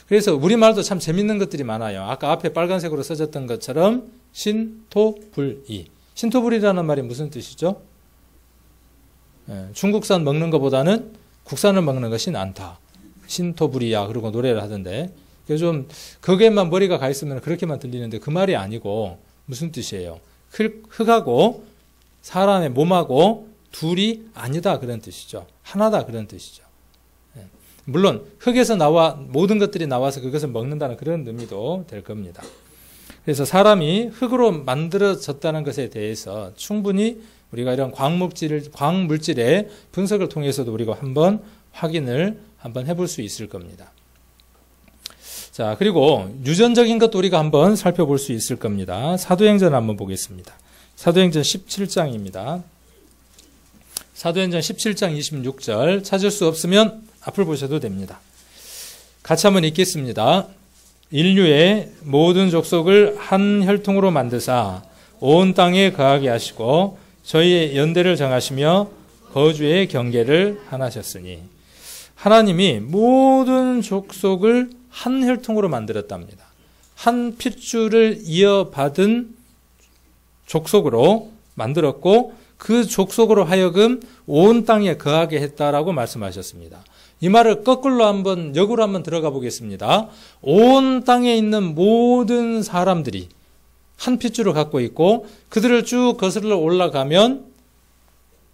그래서 우리말도 참 재밌는 것들이 많아요. 아까 앞에 빨간색으로 써졌던 것처럼 신토불이. 신토불이라는 말이 무슨 뜻이죠? 중국산 먹는 것보다는 국산을 먹는 것이 낫다. 신토불이야. 그러고 노래를 하던데. 좀 거기에만 머리가 가 있으면 그렇게만 들리는데 그 말이 아니고 무슨 뜻이에요? 흙하고 사람의 몸하고 둘이 아니다 그런 뜻이죠. 하나다 그런 뜻이죠. 물론 흙에서 모든 것들이 나와서 그것을 먹는다는 그런 의미도 될 겁니다. 그래서 사람이 흙으로 만들어졌다는 것에 대해서 충분히 우리가 이런 광물질의 분석을 통해서도 우리가 한번 확인을 한번 해볼 수 있을 겁니다. 자, 그리고 유전적인 것도 우리가 한번 살펴볼 수 있을 겁니다. 사도행전 한번 보겠습니다. 사도행전 17장입니다. 사도행전 17장 26절 찾을 수 없으면 앞을 보셔도 됩니다. 같이 한번 읽겠습니다. 인류의 모든 족속을 한 혈통으로 만드사 온 땅에 거하게 하시고 저희의 연대를 정하시며 거주의 경계를 하나셨으니 하나님이 모든 족속을 한 혈통으로 만들었답니다. 한 핏줄을 이어받은 족속으로 만들었고 그 족속으로 하여금 온 땅에 거하게 했다라고 말씀하셨습니다. 이 말을 거꾸로 한번 역으로 한번 들어가 보겠습니다. 온 땅에 있는 모든 사람들이 한 핏줄을 갖고 있고 그들을 쭉 거슬러 올라가면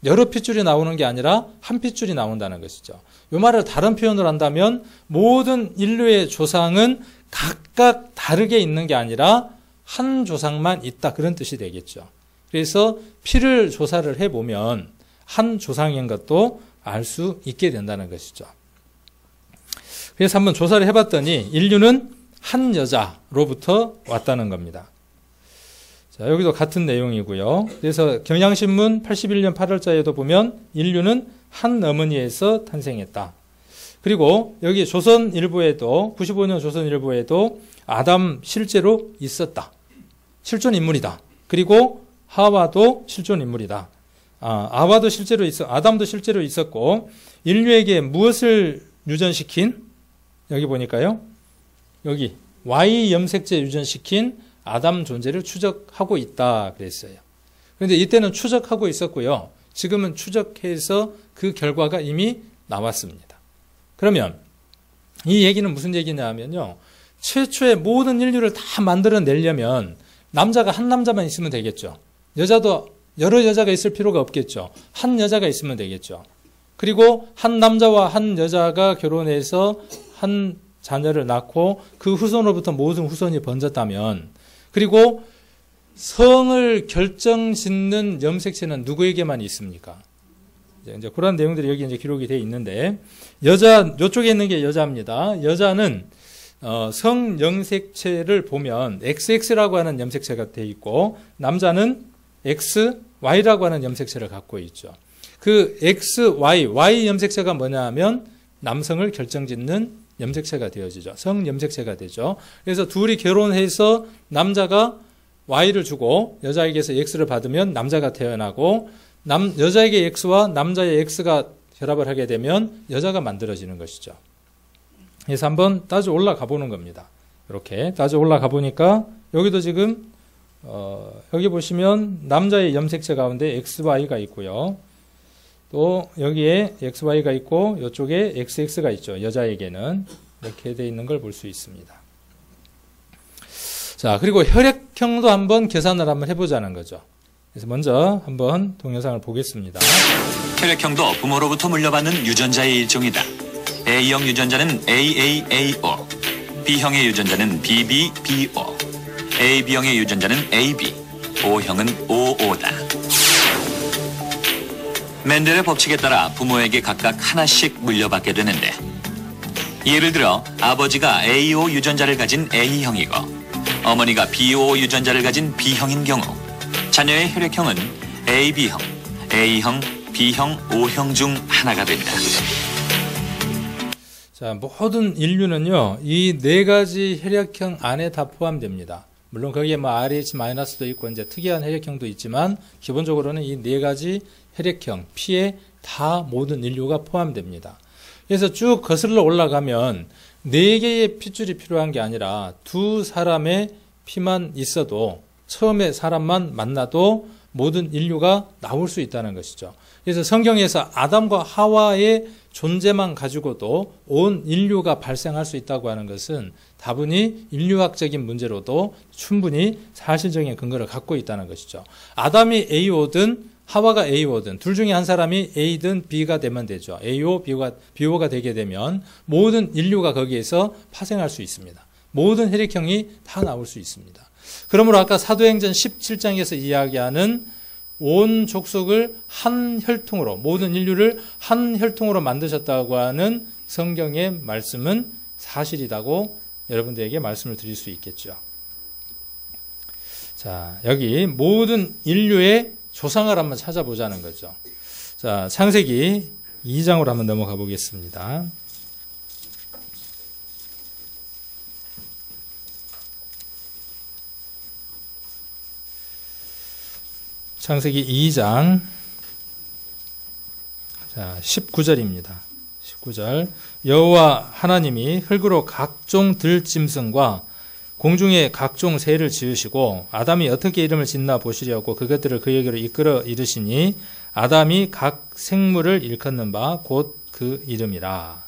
여러 핏줄이 나오는 게 아니라 한 핏줄이 나온다는 것이죠. 이 말을 다른 표현을 한다면 모든 인류의 조상은 각각 다르게 있는 게 아니라 한 조상만 있다 그런 뜻이 되겠죠. 그래서 피를 조사를 해보면 한 조상인 것도 알 수 있게 된다는 것이죠. 그래서 한번 조사를 해봤더니 인류는 한 여자로부터 왔다는 겁니다. 자, 여기도 같은 내용이고요. 그래서 경향신문 81년 8월자에도 보면 인류는 한 어머니에서 탄생했다. 그리고 여기 조선일보에도 95년 조선일보에도 아담 실제로 있었다. 실존 인물이다. 그리고 하와도 실존 인물이다. 아담도 실제로 있었고 인류에게 무엇을 유전시킨? 여기 보니까요. 여기 Y 염색제 유전시킨 아담 존재를 추적하고 있다 그랬어요. 그런데 이때는 추적하고 있었고요. 지금은 추적해서 그 결과가 이미 나왔습니다. 그러면 이 얘기는 무슨 얘기냐면요. 최초의 모든 인류를 다 만들어내려면 남자가 한 남자만 있으면 되겠죠. 여자도 여러 여자가 있을 필요가 없겠죠. 한 여자가 있으면 되겠죠. 그리고 한 남자와 한 여자가 결혼해서 한 자녀를 낳고 그 후손으로부터 모든 후손이 번졌다면, 그리고 성을 결정짓는 염색체는 누구에게만 있습니까? 이제 그런 내용들이 여기 이제 기록이 되어 있는데, 요쪽에 있는 게 여자입니다. 여자는 성 염색체를 보면 XX라고 하는 염색체가 되어 있고, 남자는 XY라고 하는 염색체를 갖고 있죠. 그 Y 염색체가 뭐냐 하면 남성을 결정짓는 염색체가 되어지죠. 성 염색체가 되죠. 그래서 둘이 결혼해서 남자가 Y를 주고 여자에게서 X를 받으면 남자가 태어나고, 여자에게 X와 남자의 X가 결합을 하게 되면 여자가 만들어지는 것이죠. 그래서 한번 따져 올라가 보는 겁니다. 이렇게 따져 올라가 보니까 여기도 지금 여기 보시면 남자의 염색체 가운데 XY가 있고요. 또 여기에 XY가 있고 이쪽에 XX가 있죠. 여자에게는 이렇게 되어 있는 걸 볼 수 있습니다. 자, 그리고 혈액형도 한번 계산을 한번 해보자는 거죠. 그래서 먼저 한번 동영상을 보겠습니다. 혈액형도 부모로부터 물려받는 유전자의 일종이다. A형 유전자는 AAAO, B형의 유전자는 BBBO, AB형의 유전자는 AB, O형은 OO다. 멘델의 법칙에 따라 부모에게 각각 하나씩 물려받게 되는데, 예를 들어 아버지가 AO 유전자를 가진 A형이고 어머니가 BO 유전자를 가진 B형인 경우 자녀의 혈액형은 AB형, A형, B형, O형 중 하나가 된다. 자, 모든 인류는요, 이 네 가지 혈액형 안에 다 포함됩니다. 물론 거기에 뭐 RH-도 있고 이제 특이한 혈액형도 있지만 기본적으로는 이 네 가지 혈액형, 피에 다 모든 인류가 포함됩니다. 그래서 쭉 거슬러 올라가면 네 개의 핏줄이 필요한 게 아니라 두 사람의 피만 있어도, 처음에 사람만 만나도 모든 인류가 나올 수 있다는 것이죠. 그래서 성경에서 아담과 하와의 존재만 가지고도 온 인류가 발생할 수 있다고 하는 것은 다분히 인류학적인 문제로도 충분히 사실적인 근거를 갖고 있다는 것이죠. 아담이 A오든 하와가 A오든 둘 중에 한 사람이 A든 B가 되면 되죠. A오, B오가 되게 되면 모든 인류가 거기에서 파생할 수 있습니다. 모든 혈액형이 다 나올 수 있습니다. 그러므로 아까 사도행전 17장에서 이야기하는 온 족속을 한 혈통으로, 모든 인류를 한 혈통으로 만드셨다고 하는 성경의 말씀은 사실이라고 여러분들에게 말씀을 드릴 수 있겠죠. 자, 여기 모든 인류의 조상을 한번 찾아보자는 거죠. 자, 창세기 2장으로 한번 넘어가 보겠습니다. 창세기 2장, 자, 19절입니다. 19절. 여호와 하나님이 흙으로 각종 들짐승과 공중의 각종 새를 지으시고 아담이 어떻게 이름을 짓나 보시려고 그것들을 그에게로 이끌어 이르시니 아담이 각 생물을 일컫는 바 곧 그 이름이라.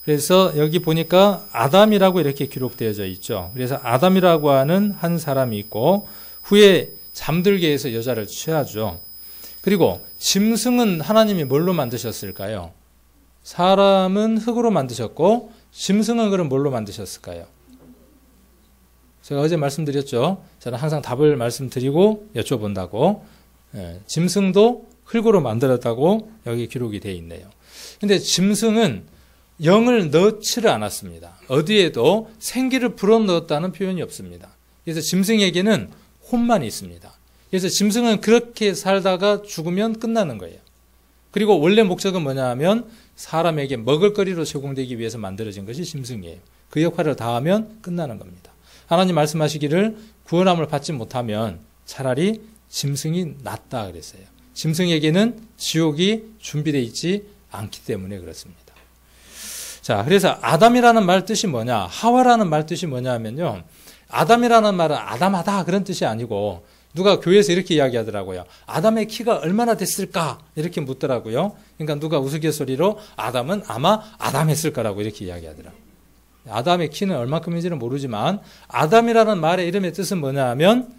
그래서 여기 보니까 아담이라고 이렇게 기록되어져 있죠. 그래서 아담이라고 하는 한 사람이 있고 후에 잠들게 해서 여자를 취하죠. 그리고 짐승은 하나님이 뭘로 만드셨을까요? 사람은 흙으로 만드셨고 짐승은 그럼 뭘로 만드셨을까요? 제가 어제 말씀드렸죠. 저는 항상 답을 말씀드리고 여쭤본다고. 짐승도 흙으로 만들었다고 여기 기록이 되어 있네요. 근데 짐승은 영을 넣지를 않았습니다. 어디에도 생기를 불어넣었다는 표현이 없습니다. 그래서 짐승에게는 혼만 있습니다. 그래서 짐승은 그렇게 살다가 죽으면 끝나는 거예요. 그리고 원래 목적은 뭐냐 하면 사람에게 먹을거리로 제공되기 위해서 만들어진 것이 짐승이에요. 그 역할을 다하면 끝나는 겁니다. 하나님 말씀하시기를 구원함을 받지 못하면 차라리 짐승이 낫다 그랬어요. 짐승에게는 지옥이 준비되어 있지 않기 때문에 그렇습니다. 자, 그래서 아담이라는 말 뜻이 뭐냐, 하와라는 말 뜻이 뭐냐 하면요, 아담이라는 말은 아담하다 그런 뜻이 아니고 누가 교회에서 이렇게 이야기하더라고요. 아담의 키가 얼마나 됐을까? 이렇게 묻더라고요. 그러니까 누가 우스갯소리로 아담은 아마 아담했을 거라고 이렇게 이야기하더라고요. 아담의 키는 얼마큼인지는 모르지만 아담이라는 말의 이름의 뜻은 뭐냐 하면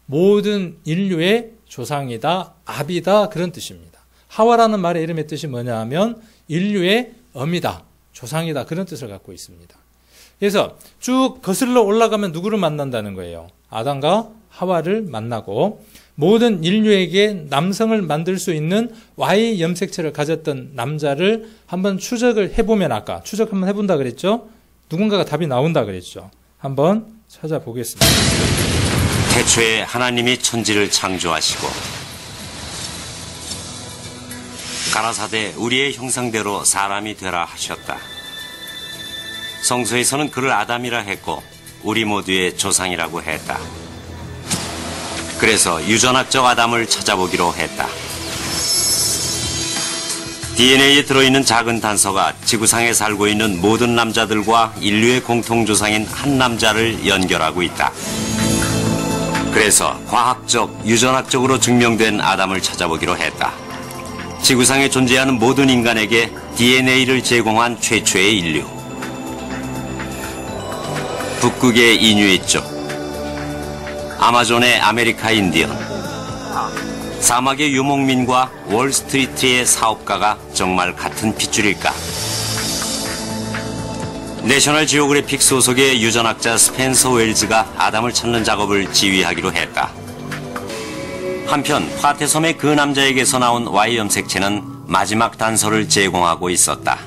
모든 인류의 조상이다, 아비다 그런 뜻입니다. 하와라는 말의 이름의 뜻이 뭐냐 하면 인류의 어미다, 조상이다 그런 뜻을 갖고 있습니다. 그래서 쭉 거슬러 올라가면 누구를 만난다는 거예요? 아담과 하와를 만나고 모든 인류에게 남성을 만들 수 있는 Y 염색체를 가졌던 남자를 한번 추적을 해보면 아까 추적 한번 해본다 그랬죠? 누군가가 답이 나온다 그랬죠? 한번 찾아보겠습니다. 태초에 하나님이 천지를 창조하시고 가라사대 우리의 형상대로 사람이 되라 하셨다. 성서에서는 그를 아담이라 했고 우리 모두의 조상이라고 했다. 그래서 유전학적 아담을 찾아보기로 했다. DNA에 들어있는 작은 단서가 지구상에 살고 있는 모든 남자들과 인류의 공통조상인 한 남자를 연결하고 있다. 그래서 과학적, 유전학적으로 증명된 아담을 찾아보기로 했다. 지구상에 존재하는 모든 인간에게 DNA를 제공한 최초의 인류. 북극의 이누이족, 아마존의 아메리카 인디언, 사막의 유목민과 월스트리트의 사업가가 정말 같은 핏줄일까? 내셔널 지오그래픽 소속의 유전학자 스펜서 웰즈가 아담을 찾는 작업을 지휘하기로 했다. 한편 파테섬의 그 남자에게서 나온 Y 염색체는 마지막 단서를 제공하고 있었다.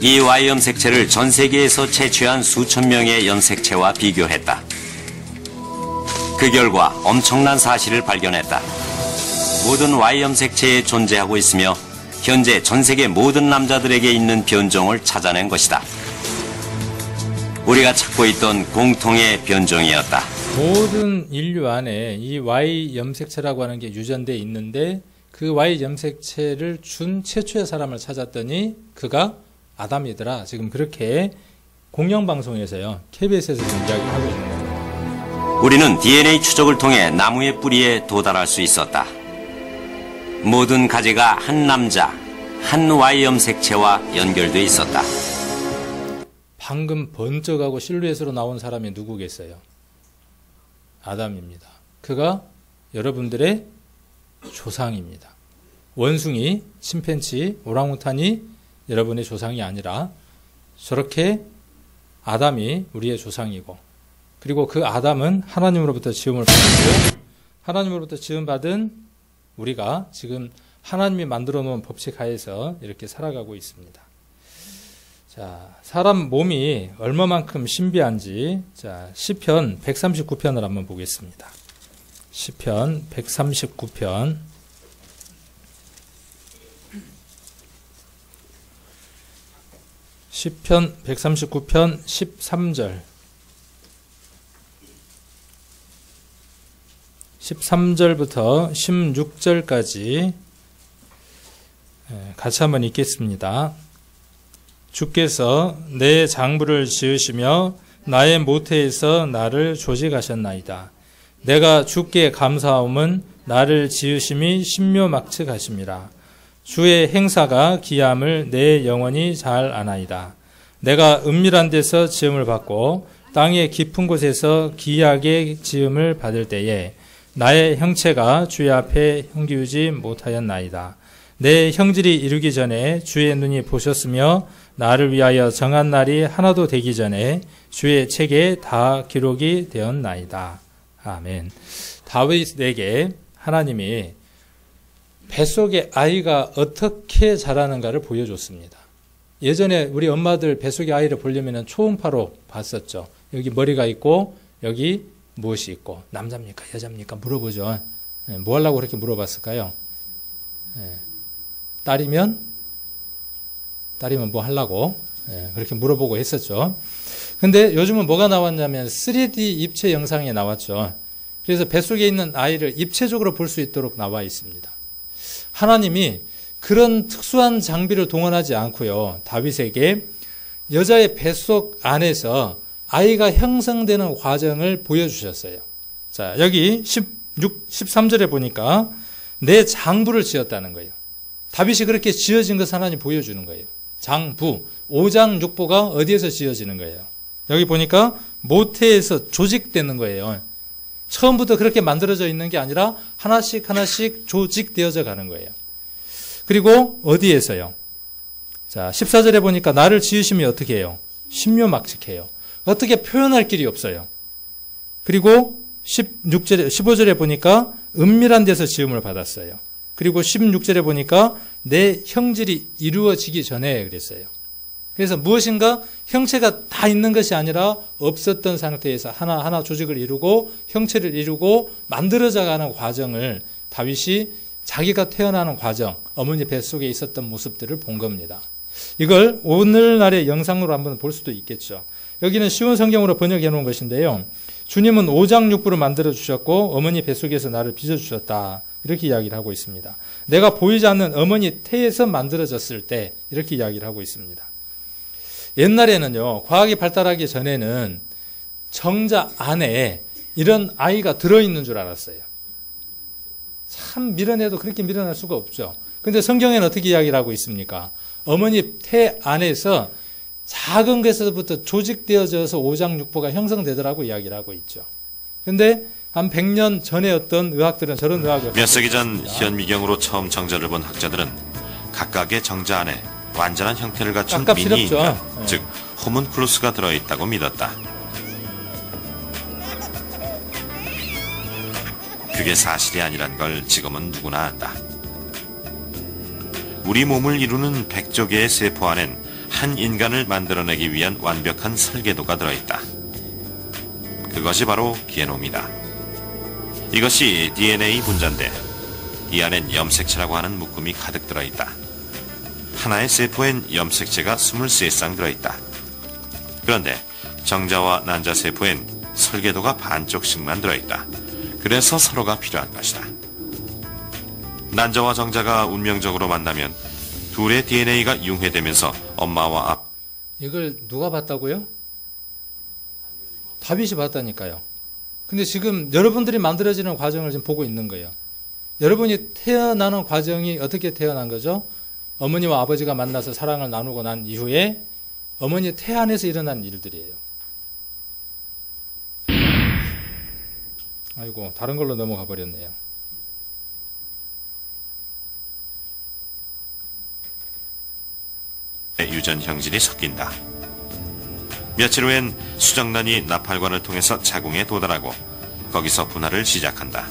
이 Y 염색체를 전 세계에서 채취한 수천 명의 염색체와 비교했다. 그 결과 엄청난 사실을 발견했다. 모든 Y 염색체에 존재하고 있으며 현재 전 세계 모든 남자들에게 있는 변종을 찾아낸 것이다. 우리가 찾고 있던 공통의 변종이었다. 모든 인류 안에 이 Y 염색체라고 하는 게 유전되어 있는데 그 Y 염색체를 준 최초의 사람을 찾았더니 그가 아담이더라. 지금 그렇게 공영방송에서요. KBS에서 지금 이야기하고 있는 겁니다. 우리는 DNA 추적을 통해 나무의 뿌리에 도달할 수 있었다. 모든 가지가 한 남자, 한 Y 염색체와 연결돼 있었다. 방금 번쩍하고 실루엣으로 나온 사람이 누구겠어요? 아담입니다. 그가 여러분들의 조상입니다. 원숭이, 침팬치, 오랑우탄이 여러분의 조상이 아니라 저렇게 아담이 우리의 조상이고 그리고 그 아담은 하나님으로부터 지음을 받았고 하나님으로부터 지음받은 우리가 지금 하나님이 만들어 놓은 법칙 하에서 이렇게 살아가고 있습니다. 자, 사람 몸이 얼마만큼 신비한지 자, 시편 139편을 한번 보겠습니다. 시편 139편 시편 139편 13절 13절부터 16절까지 같이 한번 읽겠습니다. 주께서 내 장부를 지으시며 나의 모태에서 나를 조직하셨나이다. 내가 주께 감사함은 나를 지으심이 신묘막측하심이라. 주의 행사가 기함을 내 영혼이 잘 아나이다. 내가 은밀한 데서 지음을 받고 땅의 깊은 곳에서 기이하게 지음을 받을 때에 나의 형체가 주의 앞에 형기우지 못하였나이다. 내 형질이 이루기 전에 주의 눈이 보셨으며 나를 위하여 정한 날이 하나도 되기 전에 주의 책에 다 기록이 되었나이다. 아멘. 다윗에게 하나님이 뱃속의 아이가 어떻게 자라는가를 보여줬습니다. 예전에 우리 엄마들 뱃속의 아이를 보려면 초음파로 봤었죠. 여기 머리가 있고 여기 무엇이 있고 남자입니까 여자입니까 물어보죠. 뭐 하려고 그렇게 물어봤을까요? 딸이면 뭐 하려고 그렇게 물어보고 했었죠. 근데 요즘은 뭐가 나왔냐면 3D 입체 영상이 나왔죠. 그래서 뱃속에 있는 아이를 입체적으로 볼 수 있도록 나와 있습니다. 하나님이 그런 특수한 장비를 동원하지 않고요. 다윗에게 여자의 뱃속 안에서 아이가 형성되는 과정을 보여주셨어요. 자, 여기 13절에 보니까 내 장부를 지었다는 거예요. 다윗이 그렇게 지어진 것을 하나님 보여주는 거예요. 장부, 오장육부가 어디에서 지어지는 거예요? 여기 보니까 모태에서 조직되는 거예요. 처음부터 그렇게 만들어져 있는 게 아니라 하나씩 하나씩 조직되어져 가는 거예요. 그리고 어디에서요? 자, 14절에 보니까 나를 지으시면 어떻게 해요? 신묘막측해요. 어떻게 표현할 길이 없어요. 그리고 15절에 보니까 은밀한 데서 지음을 받았어요. 그리고 16절에 보니까 내 형질이 이루어지기 전에 그랬어요. 그래서 무엇인가 형체가 다 있는 것이 아니라 없었던 상태에서 하나하나 조직을 이루고 형체를 이루고 만들어져 가는 과정을 다윗이 자기가 태어나는 과정, 어머니 뱃속에 있었던 모습들을 본 겁니다. 이걸 오늘날의 영상으로 한번 볼 수도 있겠죠. 여기는 쉬운 성경으로 번역해 놓은 것인데요. 주님은 오장육부를 만들어 주셨고 어머니 뱃속에서 나를 빚어주셨다. 이렇게 이야기를 하고 있습니다. 내가 보이지 않는 어머니 태에서 만들어졌을 때 이렇게 이야기를 하고 있습니다. 옛날에는요, 과학이 발달하기 전에는 정자 안에 이런 아이가 들어있는 줄 알았어요. 참 밀어내도 그렇게 밀어낼 수가 없죠. 근데 성경에는 어떻게 이야기를 하고 있습니까? 어머니 태 안에서 작은 것에서부터 조직되어져서 오장육부가 형성되더라고 이야기를 하고 있죠. 근데 한 100년 전에 어떤 의학들은 저런 의학을 몇 세기 전 현미경으로 처음 정자를 본 학자들은 각각의 정자 안에 완전한 형태를 갖춘 미니 인간, 즉 호문클루스가 들어있다고 믿었다. 그게 사실이 아니란 걸 지금은 누구나 안다. 우리 몸을 이루는 100조 개의 세포 안엔 한 인간을 만들어내기 위한 완벽한 설계도가 들어있다. 그것이 바로 게놈이다. 이것이 DNA 분자인데 이 안엔 염색체라고 하는 묶음이 가득 들어있다. 하나의 세포엔 염색체가 23쌍 들어있다. 그런데 정자와 난자 세포엔 설계도가 반쪽씩만 들어있다. 그래서 서로가 필요한 것이다. 난자와 정자가 운명적으로 만나면 둘의 DNA가 융해되면서 엄마와 이걸 누가 봤다고요? 다윗이 봤다니까요. 근데 지금 여러분들이 만들어지는 과정을 지금 보고 있는 거예요. 여러분이 태어나는 과정이 어떻게 태어난 거죠? 어머니와 아버지가 만나서 사랑을 나누고 난 이후에 어머니 태 안에서 일어난 일들이에요. 아이고, 다른 걸로 넘어가 버렸네요. 유전 형질이 섞인다. 며칠 후엔 수정란이 나팔관을 통해서 자궁에 도달하고 거기서 분할을 시작한다.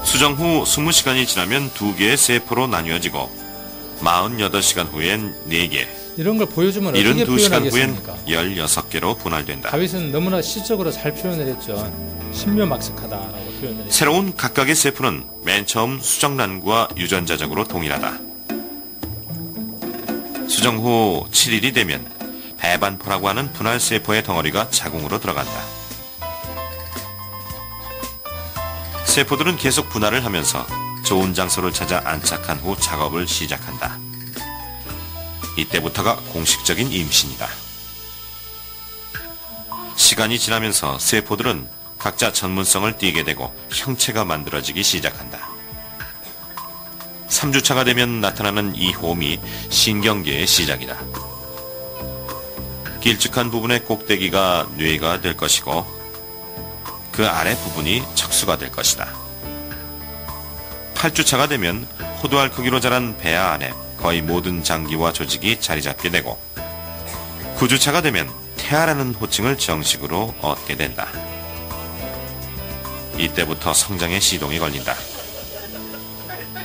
수정 후 20시간이 지나면 2개의 세포로 나뉘어지고 48시간 후엔 4개, 이런 걸 보여주면 어떻게 72시간 후엔 표현하겠습니까? 16개로 분할된다. 다윗은 너무나 시적으로 잘 표현을 했죠. 신묘막측하다라고 표현을 했죠. 새로운 각각의 세포는 맨 처음 수정란과 유전자적으로 동일하다. 수정 후 7일이 되면 배반포라고 하는 분할 세포의 덩어리가 자궁으로 들어간다. 세포들은 계속 분할을 하면서 좋은 장소를 찾아 안착한 후 작업을 시작한다. 이때부터가 공식적인 임신이다. 시간이 지나면서 세포들은 각자 전문성을 띠게 되고 형체가 만들어지기 시작한다. 3주차가 되면 나타나는 이 호흡이 신경계의 시작이다. 길쭉한 부분의 꼭대기가 뇌가 될 것이고 그 아래 부분이 척수가 될 것이다. 8주차가 되면 호두알 크기로 자란 배아 안에 거의 모든 장기와 조직이 자리 잡게 되고 9주차가 되면 태아라는 호칭을 정식으로 얻게 된다. 이때부터 성장의 시동이 걸린다.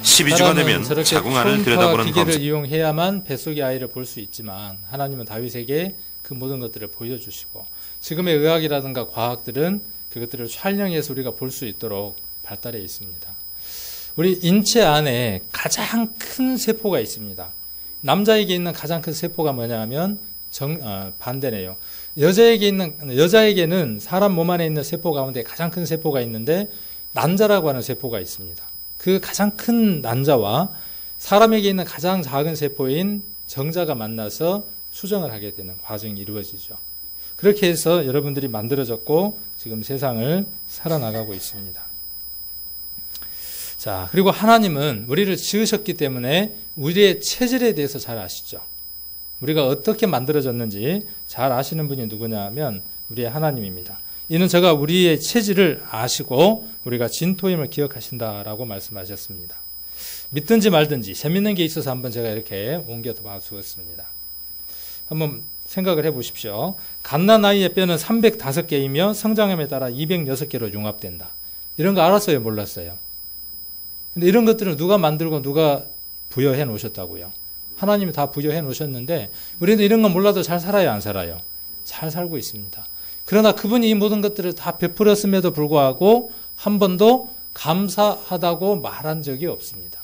12주가 되면 자궁 안을 들여다보는 기계를 검사. 이용해야만 뱃속의 아이를 볼 수 있지만 하나님은 다윗에게 그 모든 것들을 보여주시고 지금의 의학이라든가 과학들은 그것들을 촬영해서 우리가 볼 수 있도록 발달해 있습니다. 우리 인체 안에 가장 큰 세포가 있습니다. 남자에게 있는 가장 큰 세포가 뭐냐면 반대네요. 여자에게는 사람 몸 안에 있는 세포 가운데 가장 큰 세포가 있는데 난자라고 하는 세포가 있습니다. 그 가장 큰 난자와 사람에게 있는 가장 작은 세포인 정자가 만나서 수정을 하게 되는 과정이 이루어지죠. 그렇게 해서 여러분들이 만들어졌고 지금 세상을 살아나가고 있습니다. 자, 그리고 하나님은 우리를 지으셨기 때문에 우리의 체질에 대해서 잘 아시죠. 우리가 어떻게 만들어졌는지 잘 아시는 분이 누구냐 하면 우리의 하나님입니다. 이는 저가 우리의 체질을 아시고 우리가 진토임을 기억하신다라고 말씀하셨습니다. 믿든지 말든지 재밌는 게 있어서 한번 제가 이렇게 옮겨 봐주었습니다. 한번 생각을 해보십시오. 갓난아이의 뼈는 305개이며 성장함에 따라 206개로 융합된다. 이런 거 알았어요? 몰랐어요? 근데 이런 것들은 누가 만들고 누가 부여해 놓으셨다고요? 하나님이 다 부여해 놓으셨는데 우리는 이런 건 몰라도 잘 살아요? 안 살아요? 잘 살고 있습니다. 그러나 그분이 이 모든 것들을 다 베풀었음에도 불구하고 한 번도 감사하다고 말한 적이 없습니다.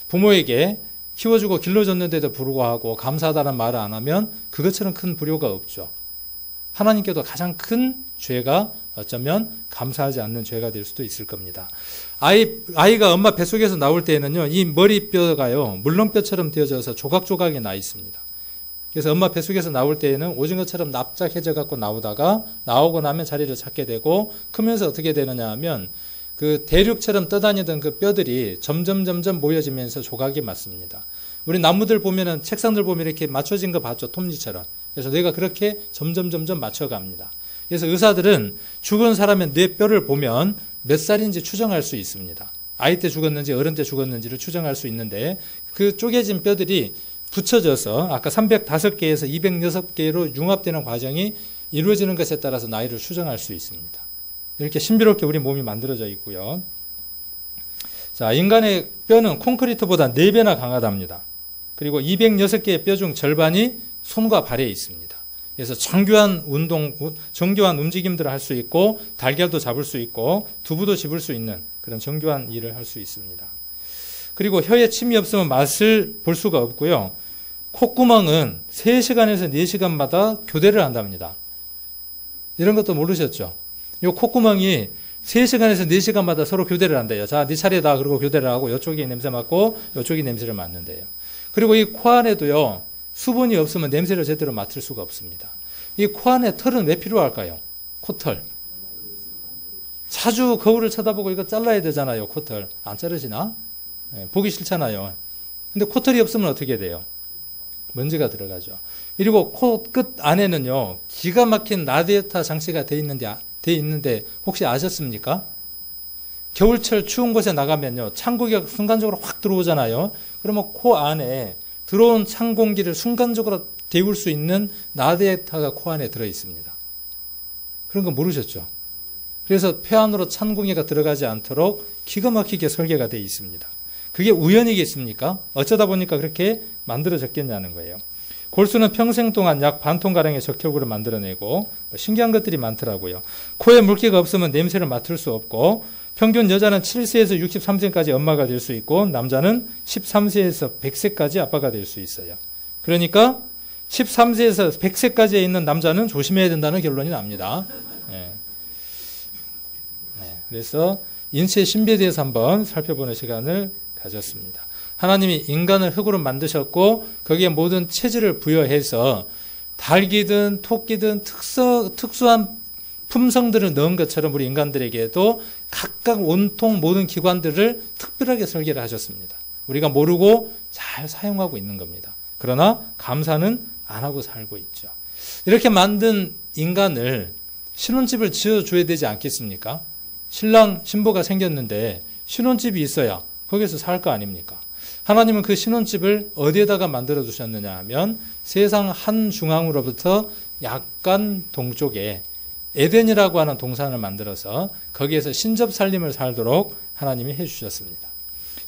부모에게 키워주고 길러줬는데도 불구하고 감사하다는 말을 안 하면 그것처럼 큰 불효가 없죠. 하나님께도 가장 큰 죄가 어쩌면 감사하지 않는 죄가 될 수도 있을 겁니다. 아이가 엄마 뱃속에서 나올 때에는요, 이 머리뼈가요, 물렁뼈처럼 되어져서 조각조각이 나 있습니다. 그래서 엄마 뱃속에서 나올 때에는 오징어처럼 납작해져 갖고 나오고 나면 자리를 찾게 되고 크면서 어떻게 되느냐 하면 그 대륙처럼 떠다니던 그 뼈들이 점점 모여지면서 조각이 맞습니다. 우리 나무들 보면은 책상들 보면 이렇게 맞춰진 거 봤죠? 톱니처럼. 그래서 뇌가 그렇게 점점 맞춰갑니다. 그래서 의사들은 죽은 사람의 뇌뼈를 보면 몇 살인지 추정할 수 있습니다. 아이 때 죽었는지 어른 때 죽었는지를 추정할 수 있는데 그 쪼개진 뼈들이 붙여져서 아까 305개에서 206개로 융합되는 과정이 이루어지는 것에 따라서 나이를 추정할 수 있습니다. 이렇게 신비롭게 우리 몸이 만들어져 있고요. 자, 인간의 뼈는 콘크리트보다 4배나 강하답니다. 그리고 206개의 뼈 중 절반이 손과 발에 있습니다. 그래서 정교한 움직임들을 할 수 있고 달걀도 잡을 수 있고 두부도 집을 수 있는 그런 정교한 일을 할 수 있습니다. 그리고 혀에 침이 없으면 맛을 볼 수가 없고요. 콧구멍은 3시간에서 4시간마다 교대를 한답니다. 이런 것도 모르셨죠? 이 콧구멍이 3시간에서 4시간마다 서로 교대를 한대요. 자, 네 차례다. 그러고 교대를 하고 이쪽이 냄새 맡고 이쪽이 냄새를 맡는데요. 그리고 이 코 안에도요. 수분이 없으면 냄새를 제대로 맡을 수가 없습니다. 이 코 안에 털은 왜 필요할까요? 코털. 자주 거울을 쳐다보고 이거 잘라야 되잖아요. 코털. 안 자르시나? 네, 보기 싫잖아요. 근데 코털이 없으면 어떻게 돼요? 먼지가 들어가죠. 그리고 코 끝 안에는요. 기가 막힌 라디에이터 장치가 돼 있는데 혹시 아셨습니까? 겨울철 추운 곳에 나가면요. 찬 공기가 순간적으로 확 들어오잖아요. 그러면 코 안에 들어온 찬 공기를 순간적으로 데울 수 있는 라디에이터가 코 안에 들어 있습니다. 그런 거 모르셨죠? 그래서 폐 안으로 찬 공기가 들어가지 않도록 기가 막히게 설계가 되어 있습니다. 그게 우연이겠습니까? 어쩌다 보니까 그렇게 만들어졌겠냐는 거예요. 골수는 평생 동안 약 반통가량의 적혈구를 만들어내고 신기한 것들이 많더라고요. 코에 물기가 없으면 냄새를 맡을 수 없고 평균 여자는 7세에서 63세까지 엄마가 될 수 있고 남자는 13세에서 100세까지 아빠가 될 수 있어요. 그러니까 13세에서 100세까지에 있는 남자는 조심해야 된다는 결론이 납니다. 네. 그래서 인체의 신비에 대해서 한번 살펴보는 시간을 가졌습니다. 하나님이 인간을 흙으로 만드셨고 거기에 모든 체질을 부여해서 닭이든 토끼든 특수한 품성들을 넣은 것처럼 우리 인간들에게도 각각 온통 모든 기관들을 특별하게 설계를 하셨습니다. 우리가 모르고 잘 사용하고 있는 겁니다. 그러나 감사는 안 하고 살고 있죠. 이렇게 만든 인간을 신혼집을 지어줘야 되지 않겠습니까? 신랑 신부가 생겼는데 신혼집이 있어야 거기서 살 거 아닙니까? 하나님은 그 신혼집을 어디에다가 만들어 두셨느냐 하면 세상 한중앙으로부터 약간 동쪽에 에덴이라고 하는 동산을 만들어서 거기에서 신접살림을 살도록 하나님이 해주셨습니다.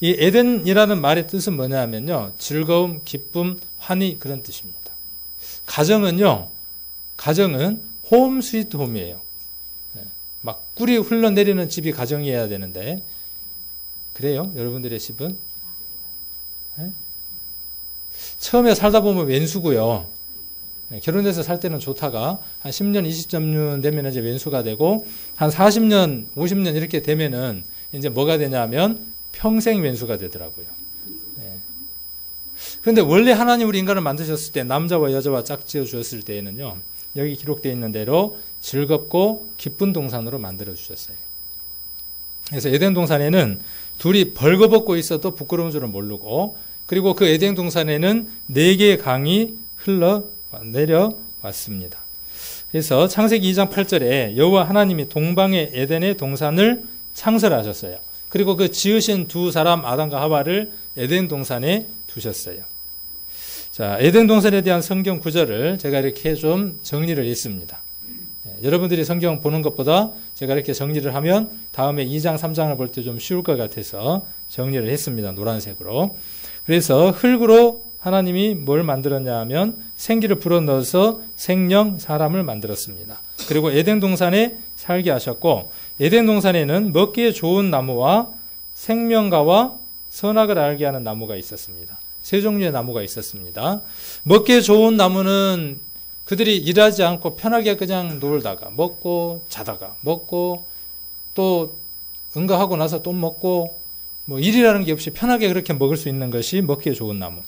이 에덴이라는 말의 뜻은 뭐냐 하면요. 즐거움, 기쁨, 환희 그런 뜻입니다. 가정은 홈 스위트 홈이에요. 막 꿀이 흘러내리는 집이 가정이어야 되는데 그래요? 여러분들의 집은? 네? 처음에 살다 보면 왼수고요. 결혼해서 살 때는 좋다가 한 10년, 20년 되면 이제 왼수가 되고 한 40년, 50년 이렇게 되면은 이제 뭐가 되냐면 평생 왼수가 되더라고요. 네. 그런데 원래 하나님 우리 인간을 만드셨을 때 남자와 여자와 짝지어 주었을 때에는요. 여기 기록되어 있는 대로 즐겁고 기쁜 동산으로 만들어 주셨어요. 그래서 에덴 동산에는 둘이 벌거벗고 있어도 부끄러운 줄을 모르고 그리고 그 에덴 동산에는 4개의 강이 흘러 내려왔습니다. 그래서 창세기 2장 8절에 여호와 하나님이 동방의 에덴의 동산을 창설하셨어요. 그리고 그 지으신 두 사람 아담과 하와를 에덴 동산에 두셨어요. 자, 에덴 동산에 대한 성경 구절을 제가 이렇게 좀 정리를 했습니다. 여러분들이 성경 보는 것보다 제가 이렇게 정리를 하면 다음에 2장, 3장을 볼 때 좀 쉬울 것 같아서 정리를 했습니다. 노란색으로. 그래서 흙으로 하나님이 뭘 만들었냐 하면 생기를 불어넣어서 생명, 사람을 만들었습니다. 그리고 에덴 동산에 살게 하셨고 에덴 동산에는 먹기에 좋은 나무와 생명과와 선악을 알게 하는 나무가 있었습니다. 3종류의 나무가 있었습니다. 먹기에 좋은 나무는 그들이 일하지 않고 편하게 그냥 놀다가 먹고 자다가 먹고 또 응가하고 나서 또 먹고 뭐 일이라는 게 없이 편하게 그렇게 먹을 수 있는 것이 먹기에 좋은 나무.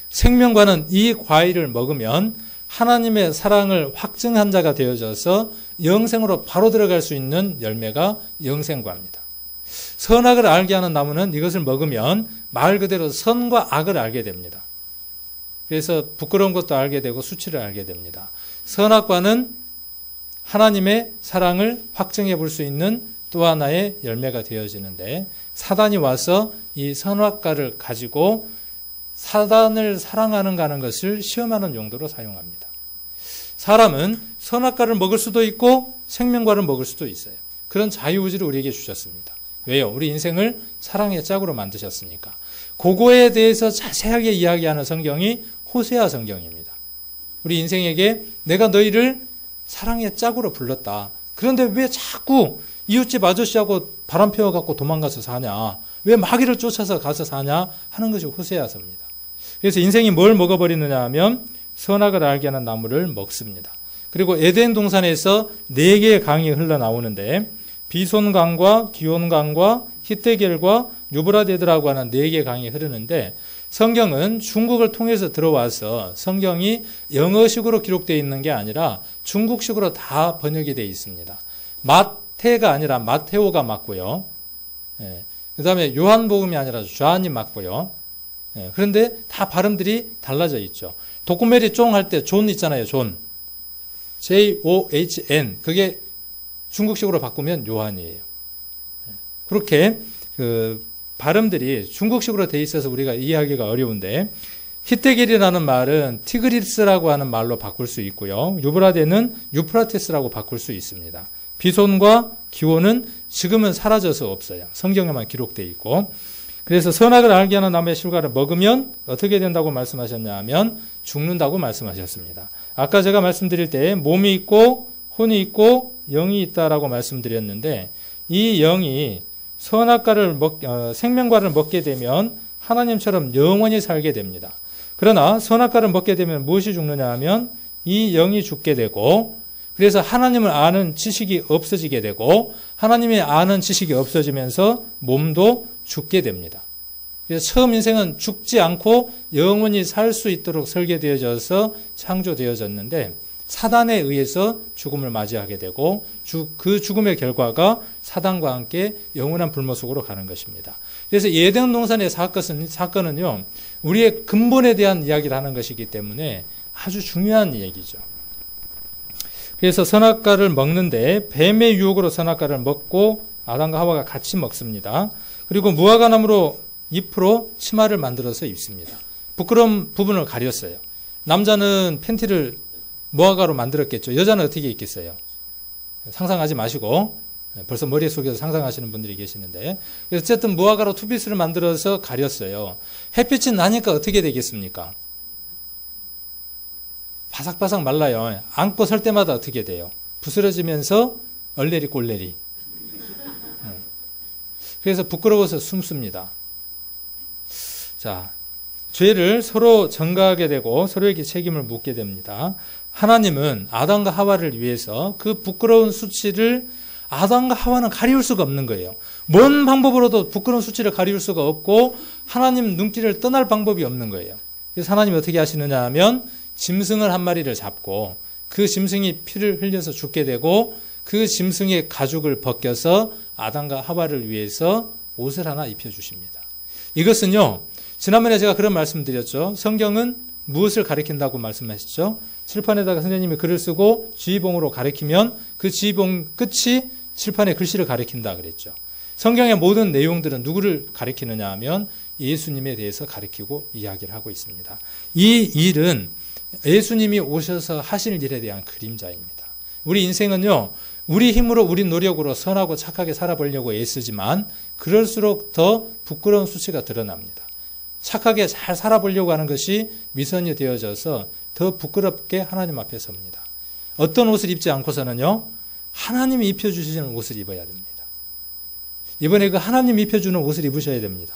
생명과는 이 과일을 먹으면 하나님의 사랑을 확증한 자가 되어져서 영생으로 바로 들어갈 수 있는 열매가 영생과입니다. 선악을 알게 하는 나무는 이것을 먹으면 말 그대로 선과 악을 알게 됩니다. 그래서 부끄러운 것도 알게 되고 수치를 알게 됩니다. 선악과는 하나님의 사랑을 확증해 볼 수 있는 또 하나의 열매가 되어지는데 사단이 와서 이 선악과를 가지고 사단을 사랑하는가 하는 것을 시험하는 용도로 사용합니다. 사람은 선악과를 먹을 수도 있고 생명과를 먹을 수도 있어요. 그런 자유의지를 우리에게 주셨습니다. 왜요? 우리 인생을 사랑의 짝으로 만드셨으니까. 그거에 대해서 자세하게 이야기하는 성경이 호세아 성경입니다. 우리 인생에게 내가 너희를 사랑의 짝으로 불렀다. 그런데 왜 자꾸 이웃집 아저씨하고 바람 피워갖고 도망가서 사냐? 왜 마귀를 쫓아서 가서 사냐? 하는 것이 호세아서입니다. 그래서 인생이 뭘 먹어버리느냐 하면 선악을 알게 하는 나무를 먹습니다. 그리고 에덴 동산에서 4개의 강이 흘러나오는데 비손강과 기온강과 히데겔과 유브라데드라고 하는 4개의 강이 흐르는데 성경은 중국을 통해서 들어와서 성경이 영어식으로 기록되어 있는 게 아니라 중국식으로 다 번역이 되어 있습니다. 마태가 아니라 마테오가 맞고요. 그 다음에 요한복음이 아니라 좌안이 맞고요. 그런데 다 발음들이 달라져 있죠. 도쿠메리 쫑 할 때 존 있잖아요. 존. J-O-H-N. 그게 중국식으로 바꾸면 요한이에요. 그렇게 그 발음들이 중국식으로 돼 있어서 우리가 이해하기가 어려운데 히데겔이라는 말은 티그리스라고 하는 말로 바꿀 수 있고요. 유브라데는 유프라테스라고 바꿀 수 있습니다. 비손과 기온은 지금은 사라져서 없어요. 성경에만 기록되어 있고 그래서 선악을 알게 하는 나무의 실과를 먹으면 어떻게 된다고 말씀하셨냐 하면 죽는다고 말씀하셨습니다. 아까 제가 말씀드릴 때 몸이 있고 혼이 있고 영이 있다라고 말씀드렸는데 이 영이 생명과를 먹게 되면 하나님처럼 영원히 살게 됩니다. 그러나 선악과를 먹게 되면 무엇이 죽느냐 하면 이 영이 죽게 되고 그래서 하나님을 아는 지식이 없어지게 되고 하나님의 아는 지식이 없어지면서 몸도 죽게 됩니다. 그래서 처음 인생은 죽지 않고 영원히 살 수 있도록 설계되어져서 창조되어졌는데 사단에 의해서 죽음을 맞이하게 되고 그 죽음의 결과가 사단과 함께 영원한 불모 속으로 가는 것입니다. 그래서 에덴 동산의 사건은요, 우리의 근본에 대한 이야기를 하는 것이기 때문에 아주 중요한 얘기죠. 그래서 선악과를 먹는데 뱀의 유혹으로 선악과를 먹고 아담과 하와가 같이 먹습니다. 그리고 무화과 나무로 잎으로 치마를 만들어서 입습니다. 부끄러운 부분을 가렸어요. 남자는 팬티를 무화과로 만들었겠죠. 여자는 어떻게 입겠어요? 상상하지 마시고 벌써 머릿속에서 상상하시는 분들이 계시는데 어쨌든 무화과로 투피스를 만들어서 가렸어요. 햇빛이 나니까 어떻게 되겠습니까? 바삭바삭 말라요. 안고 설 때마다 어떻게 돼요? 부스러지면서 얼레리 꼴레리. 그래서 부끄러워서 숨습니다. 자, 죄를 서로 전가하게 되고 서로에게 책임을 묻게 됩니다. 하나님은 아담과 하와를 위해서 그 부끄러운 수치를 아담과 하와는 가리울 수가 없는 거예요. 뭔 방법으로도 부끄러운 수치를 가리울 수가 없고 하나님 눈길을 떠날 방법이 없는 거예요. 그래서 하나님이 어떻게 하시느냐 하면 짐승을 한 마리를 잡고 그 짐승이 피를 흘려서 죽게 되고 그 짐승의 가죽을 벗겨서 아담과 하와를 위해서 옷을 하나 입혀주십니다. 이것은요, 지난번에 제가 그런 말씀 드렸죠. 성경은 무엇을 가리킨다고 말씀하셨죠? 칠판에다가 선생님이 글을 쓰고 지휘봉으로 가리키면 그 지휘봉 끝이 칠판의 글씨를 가리킨다 그랬죠. 성경의 모든 내용들은 누구를 가리키느냐 하면 예수님에 대해서 가리키고 이야기를 하고 있습니다. 이 일은 예수님이 오셔서 하실 일에 대한 그림자입니다. 우리 인생은요, 우리 힘으로 우리 노력으로 선하고 착하게 살아보려고 애쓰지만 그럴수록 더 부끄러운 수치가 드러납니다. 착하게 잘 살아보려고 하는 것이 미선이 되어져서 더 부끄럽게 하나님 앞에 섭니다. 어떤 옷을 입지 않고서는요, 하나님이 입혀주시는 옷을 입어야 됩니다. 이번에 그 하나님이 입혀주는 옷을 입으셔야 됩니다.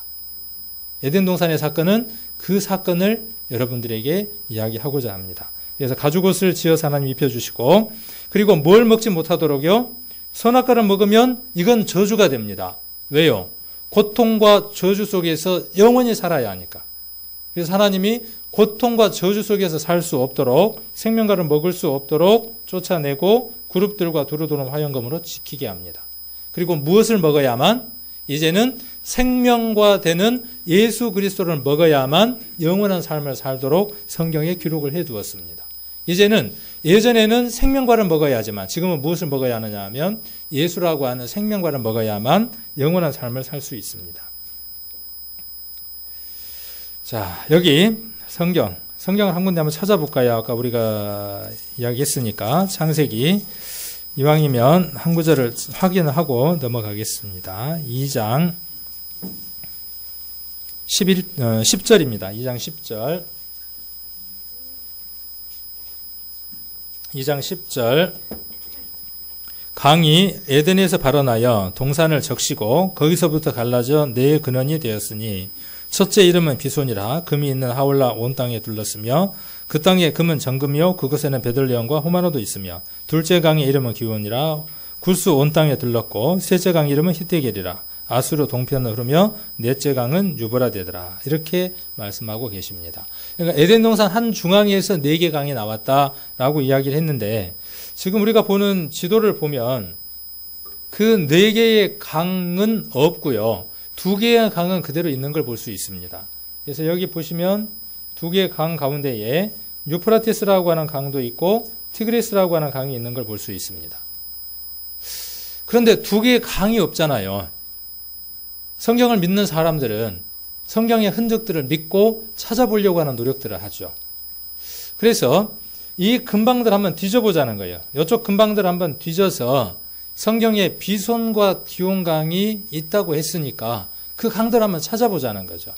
에덴 동산의 사건은 그 사건을 여러분들에게 이야기하고자 합니다. 그래서 가죽옷을 지어서 하나님 입혀주시고, 그리고 뭘 먹지 못하도록요, 선악과를 먹으면 이건 저주가 됩니다. 왜요? 고통과 저주 속에서 영원히 살아야 하니까. 그래서 하나님이 고통과 저주 속에서 살 수 없도록, 생명과를 먹을 수 없도록 쫓아내고 그룹들과 두루두루 화영검으로 지키게 합니다. 그리고 무엇을 먹어야만? 이제는 생명과 되는 예수 그리스도를 먹어야만 영원한 삶을 살도록 성경에 기록을 해두었습니다. 이제는 예전에는 생명과를 먹어야 하지만 지금은 무엇을 먹어야 하느냐 하면 예수라고 하는 생명과를 먹어야만 영원한 삶을 살 수 있습니다. 자, 여기 성경을 한 군데 한번 찾아볼까요? 아까 우리가 이야기했으니까 창세기 이왕이면 한 구절을 확인을 하고 넘어가겠습니다. 2장 10절입니다. 2장 10절. 2장 10절. 강이 에덴에서 발원하여 동산을 적시고 거기서부터 갈라져 네 근원이 되었으니 첫째 이름은 비손이라 금이 있는 하울라 온 땅에 둘렀으며 그 땅에 금은 정금이요 그곳에는 베들레헴과 호마노도 있으며 둘째 강의 이름은 기온이라 굴수 온 땅에 둘렀고 셋째 강 이름은 히데겔이라 아수르 동편을 흐르며 넷째 강은 유브라데더라. 이렇게 말씀하고 계십니다. 그러니까 에덴 동산 한 중앙에서 4개 강이 나왔다라고 이야기를 했는데 지금 우리가 보는 지도를 보면 그 4개의 강은 없고요. 2개의 강은 그대로 있는 걸 볼 수 있습니다. 그래서 여기 보시면 2개의 강 가운데에 유프라테스라고 하는 강도 있고 티그리스라고 하는 강이 있는 걸 볼 수 있습니다. 그런데 2개의 강이 없잖아요. 성경을 믿는 사람들은 성경의 흔적들을 믿고 찾아보려고 하는 노력들을 하죠. 그래서 이 근방들 한번 뒤져보자는 거예요. 이쪽 근방들 한번 뒤져서 성경에 비손과 기온 강이 있다고 했으니까 그 강들 한번 찾아보자는 거죠.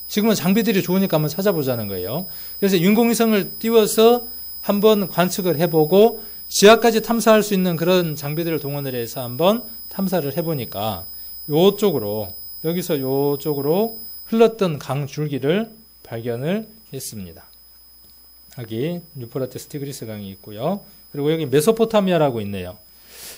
지금은 장비들이 좋으니까 한번 찾아보자는 거예요. 그래서 인공위성을 띄워서 한번 관측을 해보고 지하까지 탐사할 수 있는 그런 장비들을 동원을 해서 한번 탐사를 해보니까 요쪽으로 여기서 요쪽으로 흘렀던 강 줄기를 발견을 했습니다. 여기 유프라테스 티그리스 강이 있고요. 그리고 여기 메소포타미아라고 있네요.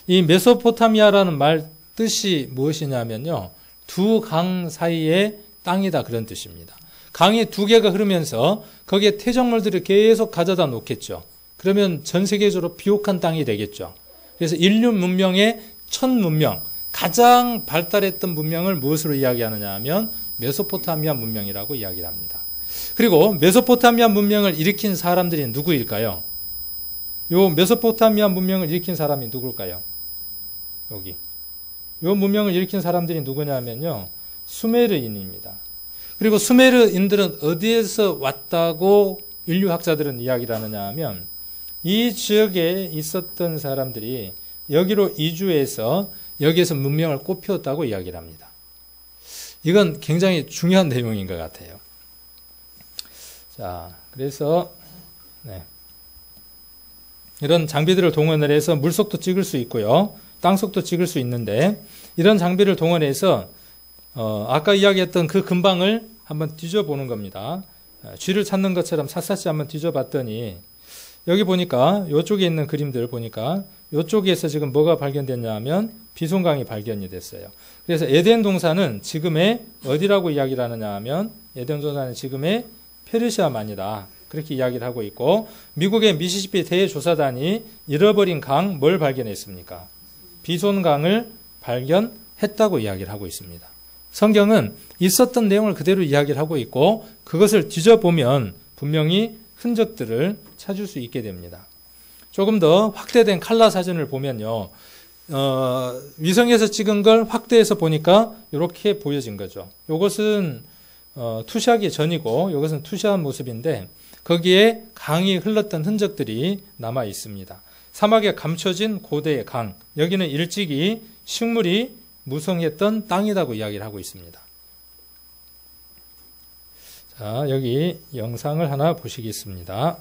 이 메소포타미아라는 말 뜻이 무엇이냐면요. 2강 사이의 땅이다 그런 뜻입니다. 강이 2개가 흐르면서 거기에 태적물들을 계속 가져다 놓겠죠. 그러면 전 세계적으로 비옥한 땅이 되겠죠. 그래서 인류 문명의 첫 문명, 가장 발달했던 문명을 무엇으로 이야기하느냐 하면 메소포타미아 문명이라고 이야기를 합니다. 그리고 메소포타미아 문명을 일으킨 사람들이 누구일까요? 요 메소포타미아 문명을 일으킨 사람이 누굴까요? 여기. 요 문명을 일으킨 사람들이 누구냐면요. 수메르인입니다. 그리고 수메르인들은 어디에서 왔다고 인류학자들은 이야기를 하느냐 하면 이 지역에 있었던 사람들이 여기로 이주해서 여기에서 문명을 꽃피웠다고 이야기를 합니다. 이건 굉장히 중요한 내용인 것 같아요. 자, 그래서 이런 장비들을 동원을 해서 물속도 찍을 수 있고요. 땅속도 찍을 수 있는데 이런 장비를 동원해서 아까 이야기했던 그 근방을 한번 뒤져보는 겁니다. 쥐를 찾는 것처럼 샅샅이 한번 뒤져봤더니 여기 보니까 이쪽에 있는 그림들 보니까 이쪽에서 지금 뭐가 발견됐냐 하면 비손강이 발견이 됐어요. 그래서 에덴 동산은 지금의 어디라고 이야기를 하느냐 하면 에덴 동산은 지금의 페르시아만이다. 그렇게 이야기를 하고 있고, 미국의 미시시피 대조사단이 잃어버린 강 뭘 발견했습니까? 비손강을 발견했다고 이야기를 하고 있습니다. 성경은 있었던 내용을 그대로 이야기를 하고 있고, 그것을 뒤져보면 분명히 흔적들을 찾을 수 있게 됩니다. 조금 더 확대된 칼라 사진을 보면요, 위성에서 찍은 걸 확대해서 보니까 이렇게 보여진 거죠. 이것은 투시하기 전이고, 이것은 투시한 모습인데, 거기에 강이 흘렀던 흔적들이 남아 있습니다. 사막에 감춰진 고대의 강, 여기는 일찍이 식물이 무성했던 땅이라고 이야기를 하고 있습니다. 자, 여기 영상을 하나 보시겠습니다.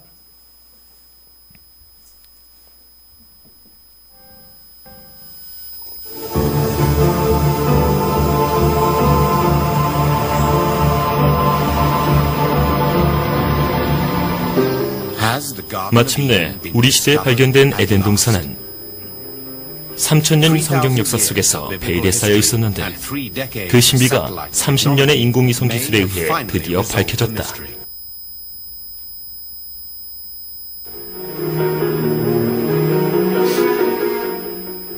마침내 우리 시대에 발견된 에덴 동산은 3000년 성경 역사 속에서 베일에 쌓여 있었는데 그 신비가 30년의 인공위성 기술에 의해 드디어 밝혀졌다.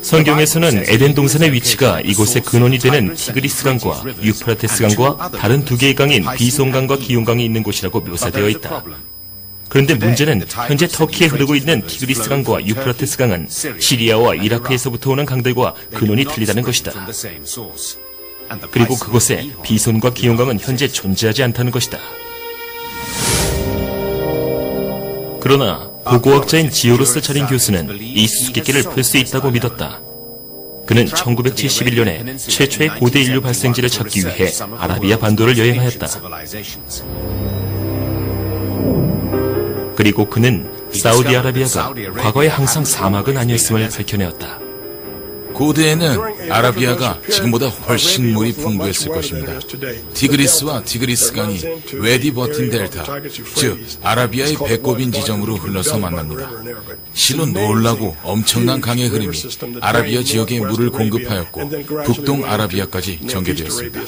성경에서는 에덴 동산의 위치가 이곳의 근원이 되는 티그리스 강과 유프라테스 강과 다른 두 개의 강인 비손강과 기용강이 있는 곳이라고 묘사되어 있다. 그런데 문제는 현재 터키에 흐르고 있는 티그리스 강과 유프라테스 강은 시리아와 이라크에서부터 오는 강들과 근원이 틀리다는 것이다. 그리고 그곳에 비손과 기용강은 현재 존재하지 않다는 것이다. 그러나 고고학자인 지오로스 자린 교수는 이 수수께끼를 풀 수 있다고 믿었다. 그는 1971년에 최초의 고대 인류 발생지를 찾기 위해 아라비아 반도를 여행하였다. 그리고 그는 사우디아라비아가 과거에 항상 사막은 아니었음을 밝혀내었다. 고대에는 아라비아가 지금보다 훨씬 물이 풍부했을 것입니다. 티그리스와 티그리스 강이 웨디 버틴 델타, 즉 아라비아의 배꼽인 지점으로 흘러서 만납니다. 실로 놀라고 엄청난 강의 흐름이 아라비아 지역에 물을 공급하였고 북동 아라비아까지 전개되었습니다.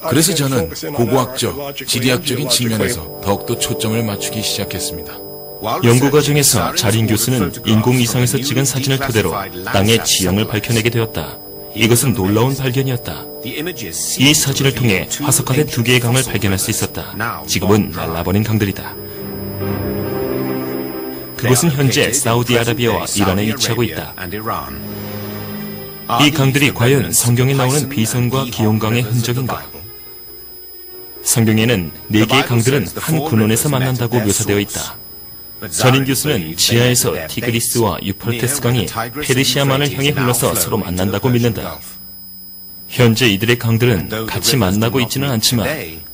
그래서 저는 고고학적, 지리학적인 측면에서 더욱더 초점을 맞추기 시작했습니다. 연구 과정에서 자린 교수는 인공위성에서 찍은 사진을 토대로 땅의 지형을 밝혀내게 되었다. 이것은 놀라운 발견이었다. 이 사진을 통해 화석화된 두 개의 강을 발견할 수 있었다. 지금은 말라버린 강들이다. 그곳은 현재 사우디아라비아와 이란에 위치하고 있다. 이 강들이 과연 성경에 나오는 비손과 기용강의 흔적인가? 성경에는 네 개의 강들은 한 근원에서 만난다고 묘사되어 있다. 자린 교수는 지하에서 티그리스와 유프라테스 강이 페르시아만을 향해 흘러서 서로 만난다고 믿는다. 현재 이들의 강들은 같이 만나고 있지는 않지만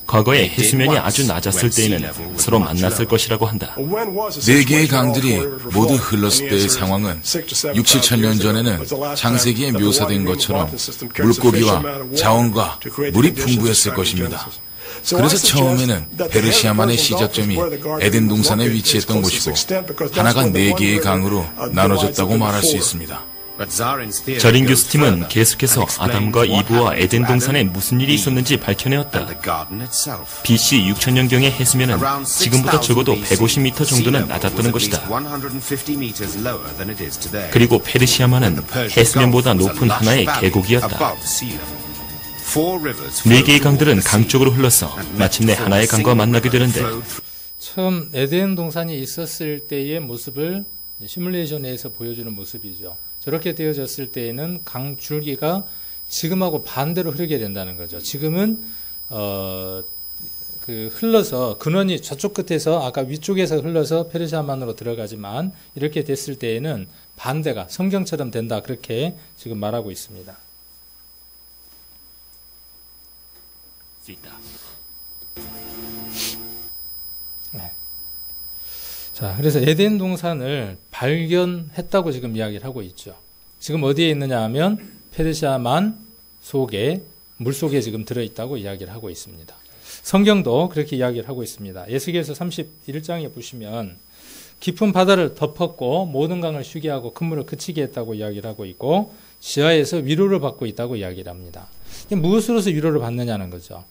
과거에 해수면이 아주 낮았을 때에는 서로 만났을 것이라고 한다. 네 개의 강들이 모두 흘렀을 때의 상황은 6, 7천 년 전에는 창세기에 묘사된 것처럼 물고기와 자원과 물이 풍부했을 것입니다. 그래서 처음에는 페르시아만의 시작점이 에덴 동산에 위치했던 곳이고 하나가 네 개의 강으로 나눠졌다고 말할 수 있습니다. 자린 교수 팀은 계속해서 아담과 이브와 에덴 동산에 무슨 일이 있었는지 밝혀내었다. BC 6000년경의 해수면은 지금보다 적어도 150m 정도는 낮았다는 것이다. 그리고 페르시아만은 해수면보다 높은 하나의 계곡이었다. 네 개의 강들은 강 쪽으로 흘러서 마침내 하나의 강과 만나게 되는데, 처음 에덴 동산이 있었을 때의 모습을 시뮬레이션에서 보여주는 모습이죠. 저렇게 되어졌을 때에는 강 줄기가 지금하고 반대로 흐르게 된다는 거죠. 지금은 흘러서 근원이 저쪽 끝에서 아까 위쪽에서 흘러서 페르시아만으로 들어가지만 이렇게 됐을 때에는 반대가 성경처럼 된다, 그렇게 지금 말하고 있습니다. 네. 자, 그래서 에덴 동산을 발견했다고 지금 이야기를 하고 있죠. 지금 어디에 있느냐 하면 페르시아만 속에, 물 속에 지금 들어있다고 이야기를 하고 있습니다. 성경도 그렇게 이야기를 하고 있습니다. 에스겔서 31장에 보시면 깊은 바다를 덮었고 모든 강을 쉬게 하고 큰 물을 그치게 했다고 이야기를 하고 있고 지하에서 위로를 받고 있다고 이야기를 합니다. 무엇으로서 위로를 받느냐는 거죠.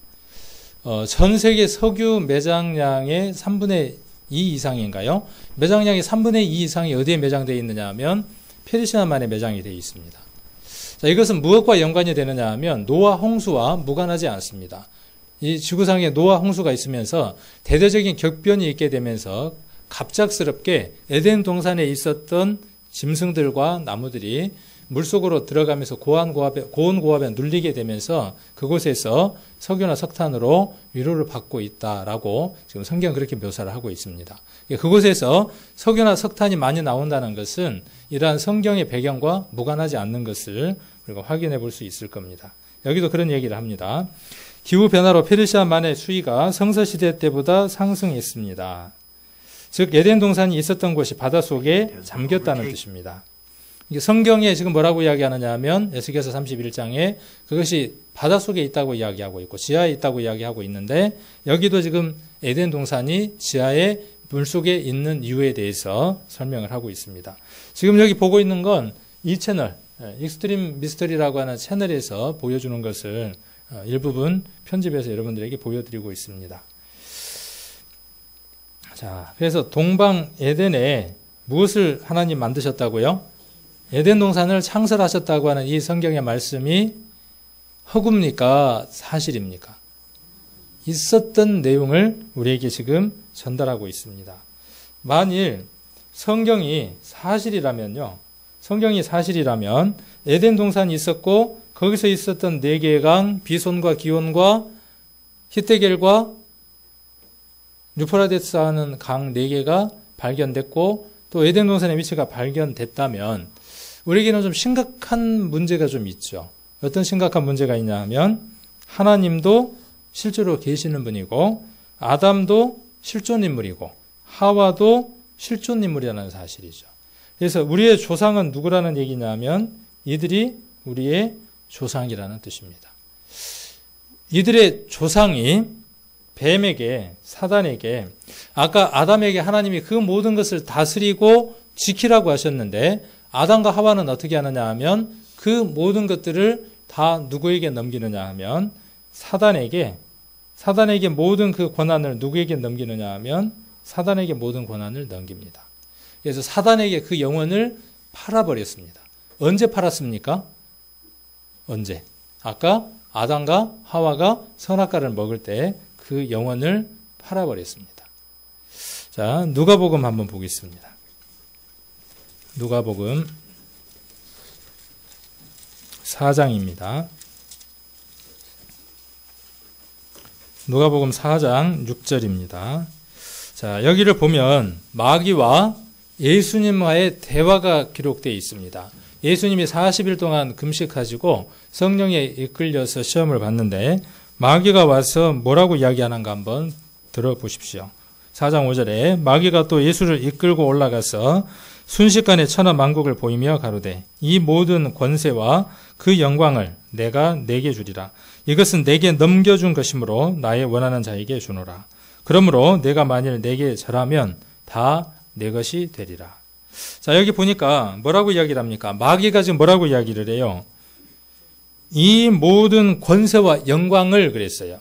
전 세계 석유 매장량의 3분의 2 이상인가요? 매장량의 3분의 2 이상이 어디에 매장되어 있느냐 하면 페르시아만에 매장이 되어 있습니다. 자, 이것은 무엇과 연관이 되느냐 하면 노아 홍수와 무관하지 않습니다. 이 지구상에 노아 홍수가 있으면서 대대적인 격변이 있게 되면서 갑작스럽게 에덴 동산에 있었던 짐승들과 나무들이 물속으로 들어가면서 고온고압에 눌리게 되면서 그곳에서 석유나 석탄으로 위로를 받고 있다라고 지금 성경은 그렇게 묘사를 하고 있습니다. 그곳에서 석유나 석탄이 많이 나온다는 것은 이러한 성경의 배경과 무관하지 않는 것을 우리가 확인해 볼 수 있을 겁니다. 여기도 그런 얘기를 합니다. 기후변화로 페르시아만의 수위가 성서시대 때보다 상승했습니다. 즉 에덴 동산이 있었던 곳이 바닷속에 잠겼다는 뜻입니다. 성경에 지금 뭐라고 이야기하느냐 하면 에스겔서 31장에 그것이 바닷속에 있다고 이야기하고 있고 지하에 있다고 이야기하고 있는데 여기도 지금 에덴 동산이 지하에 물속에 있는 이유에 대해서 설명을 하고 있습니다. 지금 여기 보고 있는 건 이 채널 익스트림 미스터리라고 하는 채널에서 보여주는 것을 일부분 편집해서 여러분들에게 보여드리고 있습니다. 자, 그래서 동방 에덴에 무엇을 하나님 만드셨다고요? 에덴 동산을 창설하셨다고 하는 이 성경의 말씀이 허구입니까? 사실입니까? 있었던 내용을 우리에게 지금 전달하고 있습니다. 만일 성경이 사실이라면요. 성경이 사실이라면 에덴 동산이 있었고 거기서 있었던 4개의 강, 비손과 기온과 히데겔과 유프라데스 하는 강 4개가 발견됐고 또 에덴 동산의 위치가 발견됐다면 우리에게는 좀 심각한 문제가 좀 있죠. 어떤 심각한 문제가 있냐 하면 하나님도 실제로 계시는 분이고 아담도 실존인물이고 하와도 실존인물이라는 사실이죠. 그래서 우리의 조상은 누구라는 얘기냐면 이들이 우리의 조상이라는 뜻입니다. 이들의 조상이 뱀에게 사단에게 아까 아담에게 하나님이 그 모든 것을 다스리고 지키라고 하셨는데 아담과 하와는 어떻게 하느냐 하면 그 모든 것들을 다 누구에게 넘기느냐 하면 사단에게 모든 그 권한을 누구에게 넘기느냐 하면 사단에게 모든 권한을 넘깁니다. 그래서 사단에게 그 영혼을 팔아버렸습니다. 언제 팔았습니까? 언제? 아까 아담과 하와가 선악과를 먹을 때 그 영혼을 팔아버렸습니다. 자, 누가복음 한번 보겠습니다. 누가복음 4장입니다. 누가복음 4장 6절입니다. 자, 여기를 보면 마귀와 예수님과의 대화가 기록되어 있습니다. 예수님이 40일 동안 금식하시고 성령에 이끌려서 시험을 봤는데 마귀가 와서 뭐라고 이야기하는가 한번 들어보십시오. 4장 5절에 마귀가 또 예수를 이끌고 올라가서 순식간에 천하 만국을 보이며 가로되 이 모든 권세와 그 영광을 내가 내게 주리라. 이것은 내게 넘겨준 것이므로 나의 원하는 자에게 주노라. 그러므로 내가 만일 내게 절하면 다 내 것이 되리라. 자, 여기 보니까 뭐라고 이야기를 합니까? 마귀가 지금 뭐라고 이야기를 해요? 이 모든 권세와 영광을 그랬어요.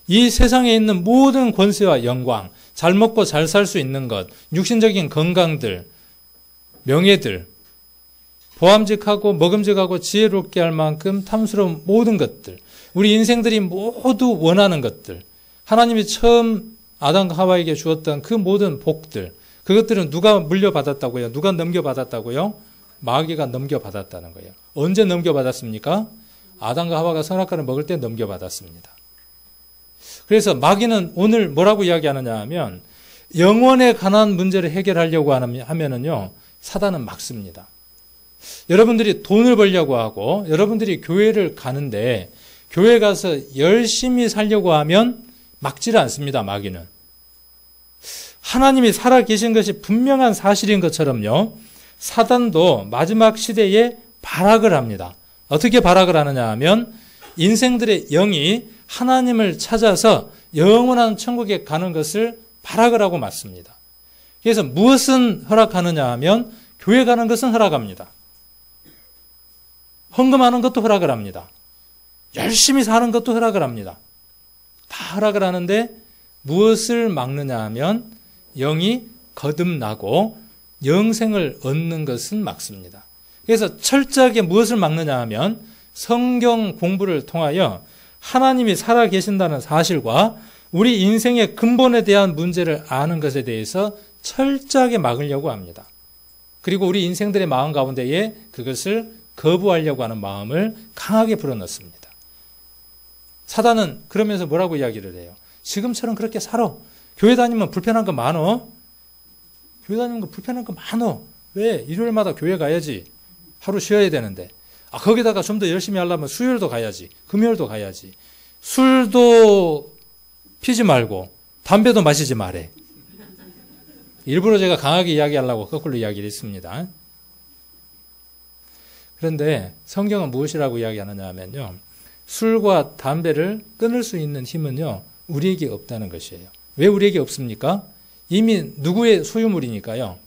이 세상에 있는 모든 권세와 영광, 잘 먹고 잘 살 수 있는 것, 육신적인 건강들, 명예들, 보암직하고 먹음직하고 지혜롭게 할 만큼 탐스러운 모든 것들, 우리 인생들이 모두 원하는 것들, 하나님이 처음 아담과 하와에게 주었던 그 모든 복들, 그것들은 누가 물려받았다고요? 누가 넘겨받았다고요? 마귀가 넘겨받았다는 거예요. 언제 넘겨받았습니까? 아담과 하와가 선악과를 먹을 때 넘겨받았습니다. 그래서 마귀는 오늘 뭐라고 이야기하느냐 하면 영혼에 관한 문제를 해결하려고 하면은요, 사단은 막습니다. 여러분들이 돈을 벌려고 하고 여러분들이 교회를 가는데 교회 가서 열심히 살려고 하면 막지를 않습니다. 마귀는. 하나님이 살아계신 것이 분명한 사실인 것처럼요, 사단도 마지막 시대에 발악을 합니다. 어떻게 발악을 하느냐 하면 인생들의 영이 하나님을 찾아서 영원한 천국에 가는 것을 발악을 하고 맞습니다. 그래서 무엇은 허락하느냐 하면 교회 가는 것은 허락합니다. 헌금하는 것도 허락을 합니다. 열심히 사는 것도 허락을 합니다. 다 허락을 하는데 무엇을 막느냐 하면 영이 거듭나고 영생을 얻는 것은 막습니다. 그래서 철저하게 무엇을 막느냐 하면 성경 공부를 통하여 하나님이 살아계신다는 사실과 우리 인생의 근본에 대한 문제를 아는 것에 대해서 철저하게 막으려고 합니다. 그리고 우리 인생들의 마음 가운데에 그것을 거부하려고 하는 마음을 강하게 불어넣습니다. 사단은 그러면서 뭐라고 이야기를 해요? 지금처럼 그렇게 살아. 교회 다니면 불편한 거 많어. 교회 다니는 거 불편한 거 많어. 왜? 일요일마다 교회 가야지. 하루 쉬어야 되는데. 거기다가 좀 더 열심히 하려면 수요일도 가야지. 금요일도 가야지. 술도 피지 말고 담배도 마시지 말해. 일부러 제가 강하게 이야기하려고 거꾸로 이야기를 했습니다. 그런데 성경은 무엇이라고 이야기하느냐 하면요. 술과 담배를 끊을 수 있는 힘은요. 우리에게 없다는 것이에요. 왜 우리에게 없습니까? 이미 누구의 소유물이니까요.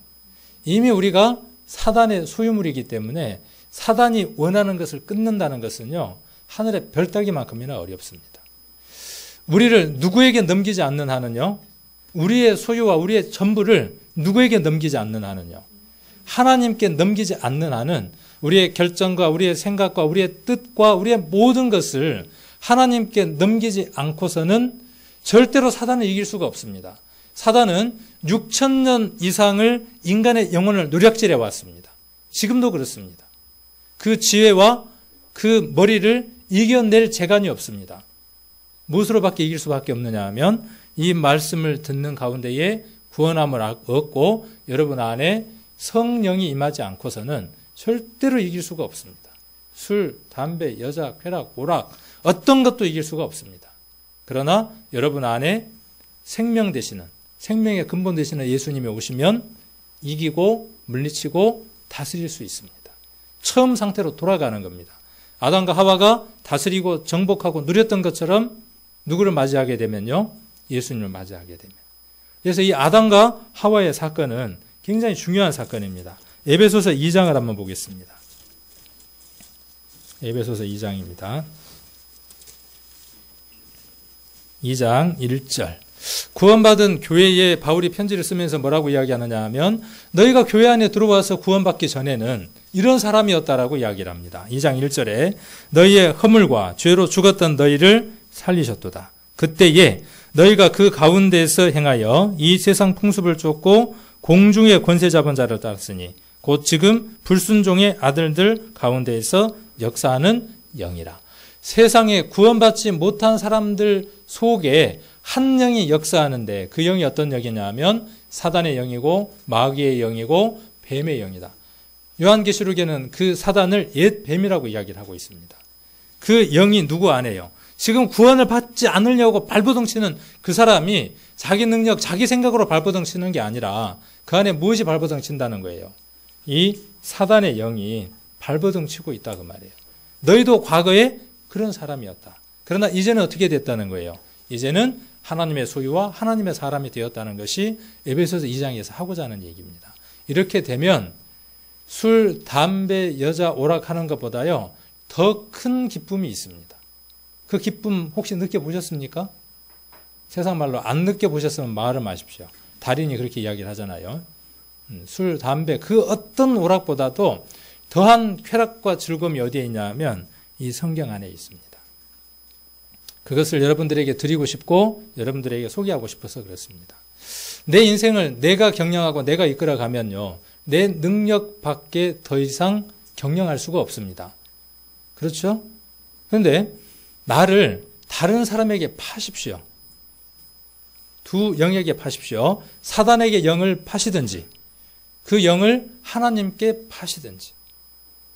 이미 우리가 사단의 소유물이기 때문에 사단이 원하는 것을 끊는다는 것은요. 하늘의 별따기만큼이나 어렵습니다. 우리를 누구에게 넘기지 않는 한은요. 우리의 소유와 우리의 전부를 누구에게 넘기지 않는 한은요. 하나님께 넘기지 않는 한은 우리의 결정과 우리의 생각과 우리의 뜻과 우리의 모든 것을 하나님께 넘기지 않고서는 절대로 사단을 이길 수가 없습니다. 사단은 6,000년 이상을 인간의 영혼을 노략질해 왔습니다. 지금도 그렇습니다. 그 지혜와 그 머리를 이겨낼 재간이 없습니다. 무엇으로밖에 이길 수밖에 없느냐 하면 이 말씀을 듣는 가운데에 구원함을 얻고 여러분 안에 성령이 임하지 않고서는 절대로 이길 수가 없습니다. 술, 담배, 여자, 쾌락, 오락 어떤 것도 이길 수가 없습니다. 그러나 여러분 안에 생명 되시는 생명의 근본 되시는 예수님이 오시면 이기고 물리치고 다스릴 수 있습니다. 처음 상태로 돌아가는 겁니다. 아담과 하와가 다스리고 정복하고 누렸던 것처럼 누구를 맞이하게 되면요. 예수님을 맞이하게 되면. 그래서 이 아담과 하와의 사건은 굉장히 중요한 사건입니다. 에베소서 2장을 한번 보겠습니다. 에베소서 2장입니다. 2장 1절. 구원받은 교회에 바울이 편지를 쓰면서 뭐라고 이야기하느냐 하면 너희가 교회 안에 들어와서 구원받기 전에는 이런 사람이었다라고 이야기를 합니다. 2장 1절에 너희의 허물과 죄로 죽었던 너희를 살리셨도다. 그때에 너희가 그 가운데에서 행하여 이 세상 풍습을 쫓고 공중의 권세 잡은 자를 따랐으니 곧 지금 불순종의 아들들 가운데에서 역사하는 영이라. 세상에 구원받지 못한 사람들 속에 한 영이 역사하는데 그 영이 어떤 영이냐 하면 사단의 영이고 마귀의 영이고 뱀의 영이다. 요한계시록에는 그 사단을 옛 뱀이라고 이야기를 하고 있습니다. 그 영이 누구 안에요? 지금 구원을 받지 않으려고 발버둥치는 그 사람이 자기 능력, 자기 생각으로 발버둥치는 게 아니라 그 안에 무엇이 발버둥친다는 거예요? 이 사단의 영이 발버둥치고 있다 그 말이에요. 너희도 과거에 그런 사람이었다. 그러나 이제는 어떻게 됐다는 거예요? 이제는 하나님의 소유와 하나님의 사람이 되었다는 것이 에베소서 2장에서 하고자 하는 얘기입니다. 이렇게 되면 술, 담배, 여자, 오락하는 것보다요 더 큰 기쁨이 있습니다. 그 기쁨 혹시 느껴보셨습니까? 세상 말로 안 느껴보셨으면 말을 마십시오. 달인이 그렇게 이야기를 하잖아요. 술, 담배 그 어떤 오락보다도 더한 쾌락과 즐거움이 어디에 있냐 하면 이 성경 안에 있습니다. 그것을 여러분들에게 드리고 싶고 여러분들에게 소개하고 싶어서 그렇습니다. 내 인생을 내가 경영하고 내가 이끌어가면요. 내 능력 밖에 더 이상 경영할 수가 없습니다. 그렇죠? 그런데 나를 다른 사람에게 파십시오. 두 영에게 파십시오. 사단에게 영을 파시든지 그 영을 하나님께 파시든지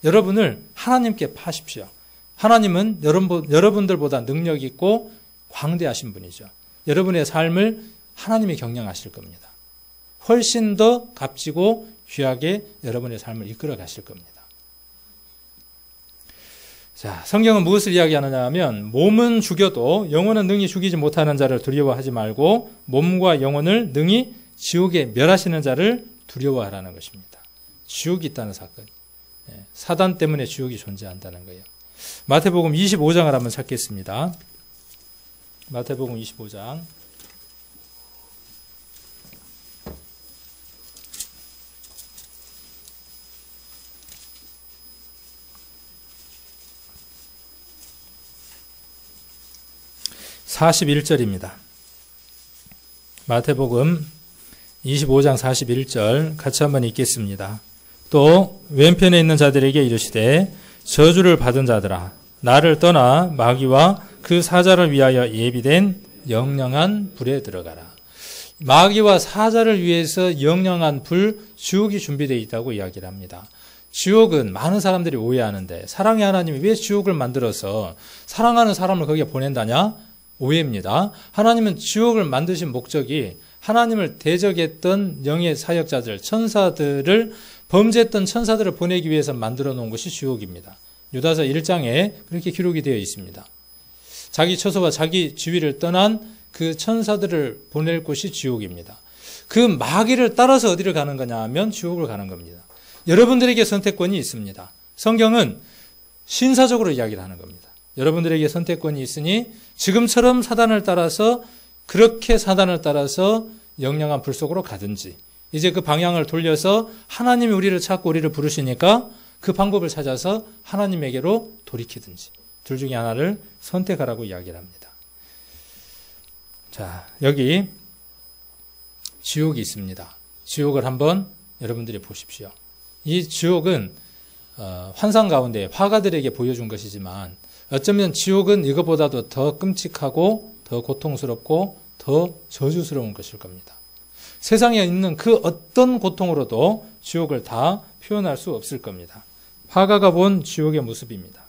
여러분을 하나님께 파십시오. 하나님은 여러분들보다 능력 있고 광대하신 분이죠. 여러분의 삶을 하나님이 경영하실 겁니다. 훨씬 더 값지고 귀하게 여러분의 삶을 이끌어 가실 겁니다. 자, 성경은 무엇을 이야기하느냐 하면 몸은 죽여도 영혼은 능히 죽이지 못하는 자를 두려워하지 말고 몸과 영혼을 능히 지옥에 멸하시는 자를 두려워하라는 것입니다. 지옥이 있다는 사건. 사단 때문에 지옥이 존재한다는 거예요. 마태복음 25장을 한번 찾겠습니다. 마태복음 25장 41절입니다. 마태복음 25장 41절 같이 한번 읽겠습니다. 또 왼편에 있는 자들에게 이르시되 저주를 받은 자들아 나를 떠나 마귀와 그 사자를 위하여 예비된 영영한 불에 들어가라. 마귀와 사자를 위해서 영영한 불, 지옥이 준비되어 있다고 이야기를 합니다. 지옥은 많은 사람들이 오해하는데 사랑의 하나님이 왜 지옥을 만들어서 사랑하는 사람을 거기에 보낸다냐? 오해입니다. 하나님은 지옥을 만드신 목적이 하나님을 대적했던 영의 사역자들, 천사들을 범죄했던 천사들을 보내기 위해서 만들어 놓은 것이 지옥입니다. 유다서 1장에 그렇게 기록이 되어 있습니다. 자기 처소와 자기 지위를 떠난 그 천사들을 보낼 곳이 지옥입니다. 그 마귀를 따라서 어디를 가는 거냐 하면 지옥을 가는 겁니다. 여러분들에게 선택권이 있습니다. 성경은 신사적으로 이야기를 하는 겁니다. 여러분들에게 선택권이 있으니 지금처럼 사단을 따라서 그렇게 사단을 따라서 영영한 불 속으로 가든지 이제 그 방향을 돌려서 하나님이 우리를 찾고 우리를 부르시니까 그 방법을 찾아서 하나님에게로 돌이키든지 둘 중에 하나를 선택하라고 이야기를 합니다. 자, 여기 지옥이 있습니다. 지옥을 한번 여러분들이 보십시오. 이 지옥은 환상 가운데 화가들에게 보여준 것이지만 어쩌면 지옥은 이것보다도 더 끔찍하고 더 고통스럽고 더 저주스러운 것일 겁니다. 세상에 있는 그 어떤 고통으로도 지옥을 다 표현할 수 없을 겁니다. 화가가 본 지옥의 모습입니다.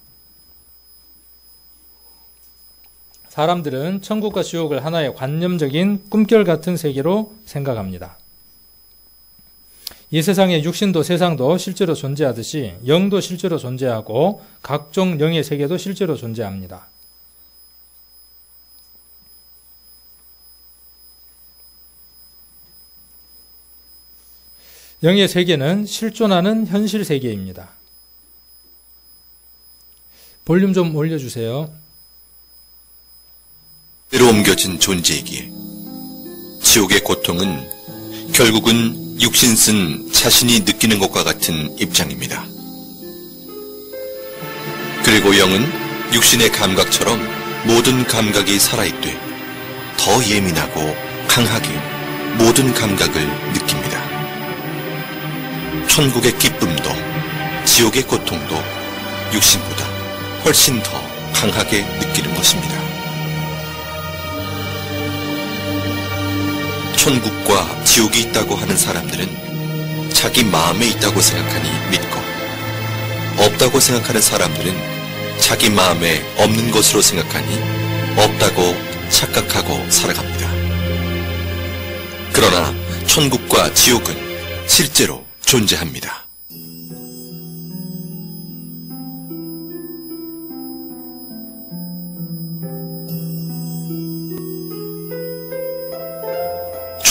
사람들은 천국과 지옥을 하나의 관념적인 꿈결 같은 세계로 생각합니다. 이 세상의 육신도 세상도 실제로 존재하듯이 영도 실제로 존재하고 각종 영의 세계도 실제로 존재합니다. 영의 세계는 실존하는 현실 세계입니다. 볼륨 좀 올려주세요. 때로 옮겨진 존재이기에 지옥의 고통은 결국은 육신쓴 자신이 느끼는 것과 같은 입장입니다. 그리고 영은 육신의 감각처럼 모든 감각이 살아있되 더 예민하고 강하게 모든 감각을 느낍니다. 천국의 기쁨도 지옥의 고통도 육신보다 훨씬 더 강하게 느끼는 것입니다. 천국과 지옥이 있다고 하는 사람들은 자기 마음에 있다고 생각하니 믿고, 없다고 생각하는 사람들은 자기 마음에 없는 것으로 생각하니 없다고 착각하고 살아갑니다. 그러나 천국과 지옥은 실제로 존재합니다.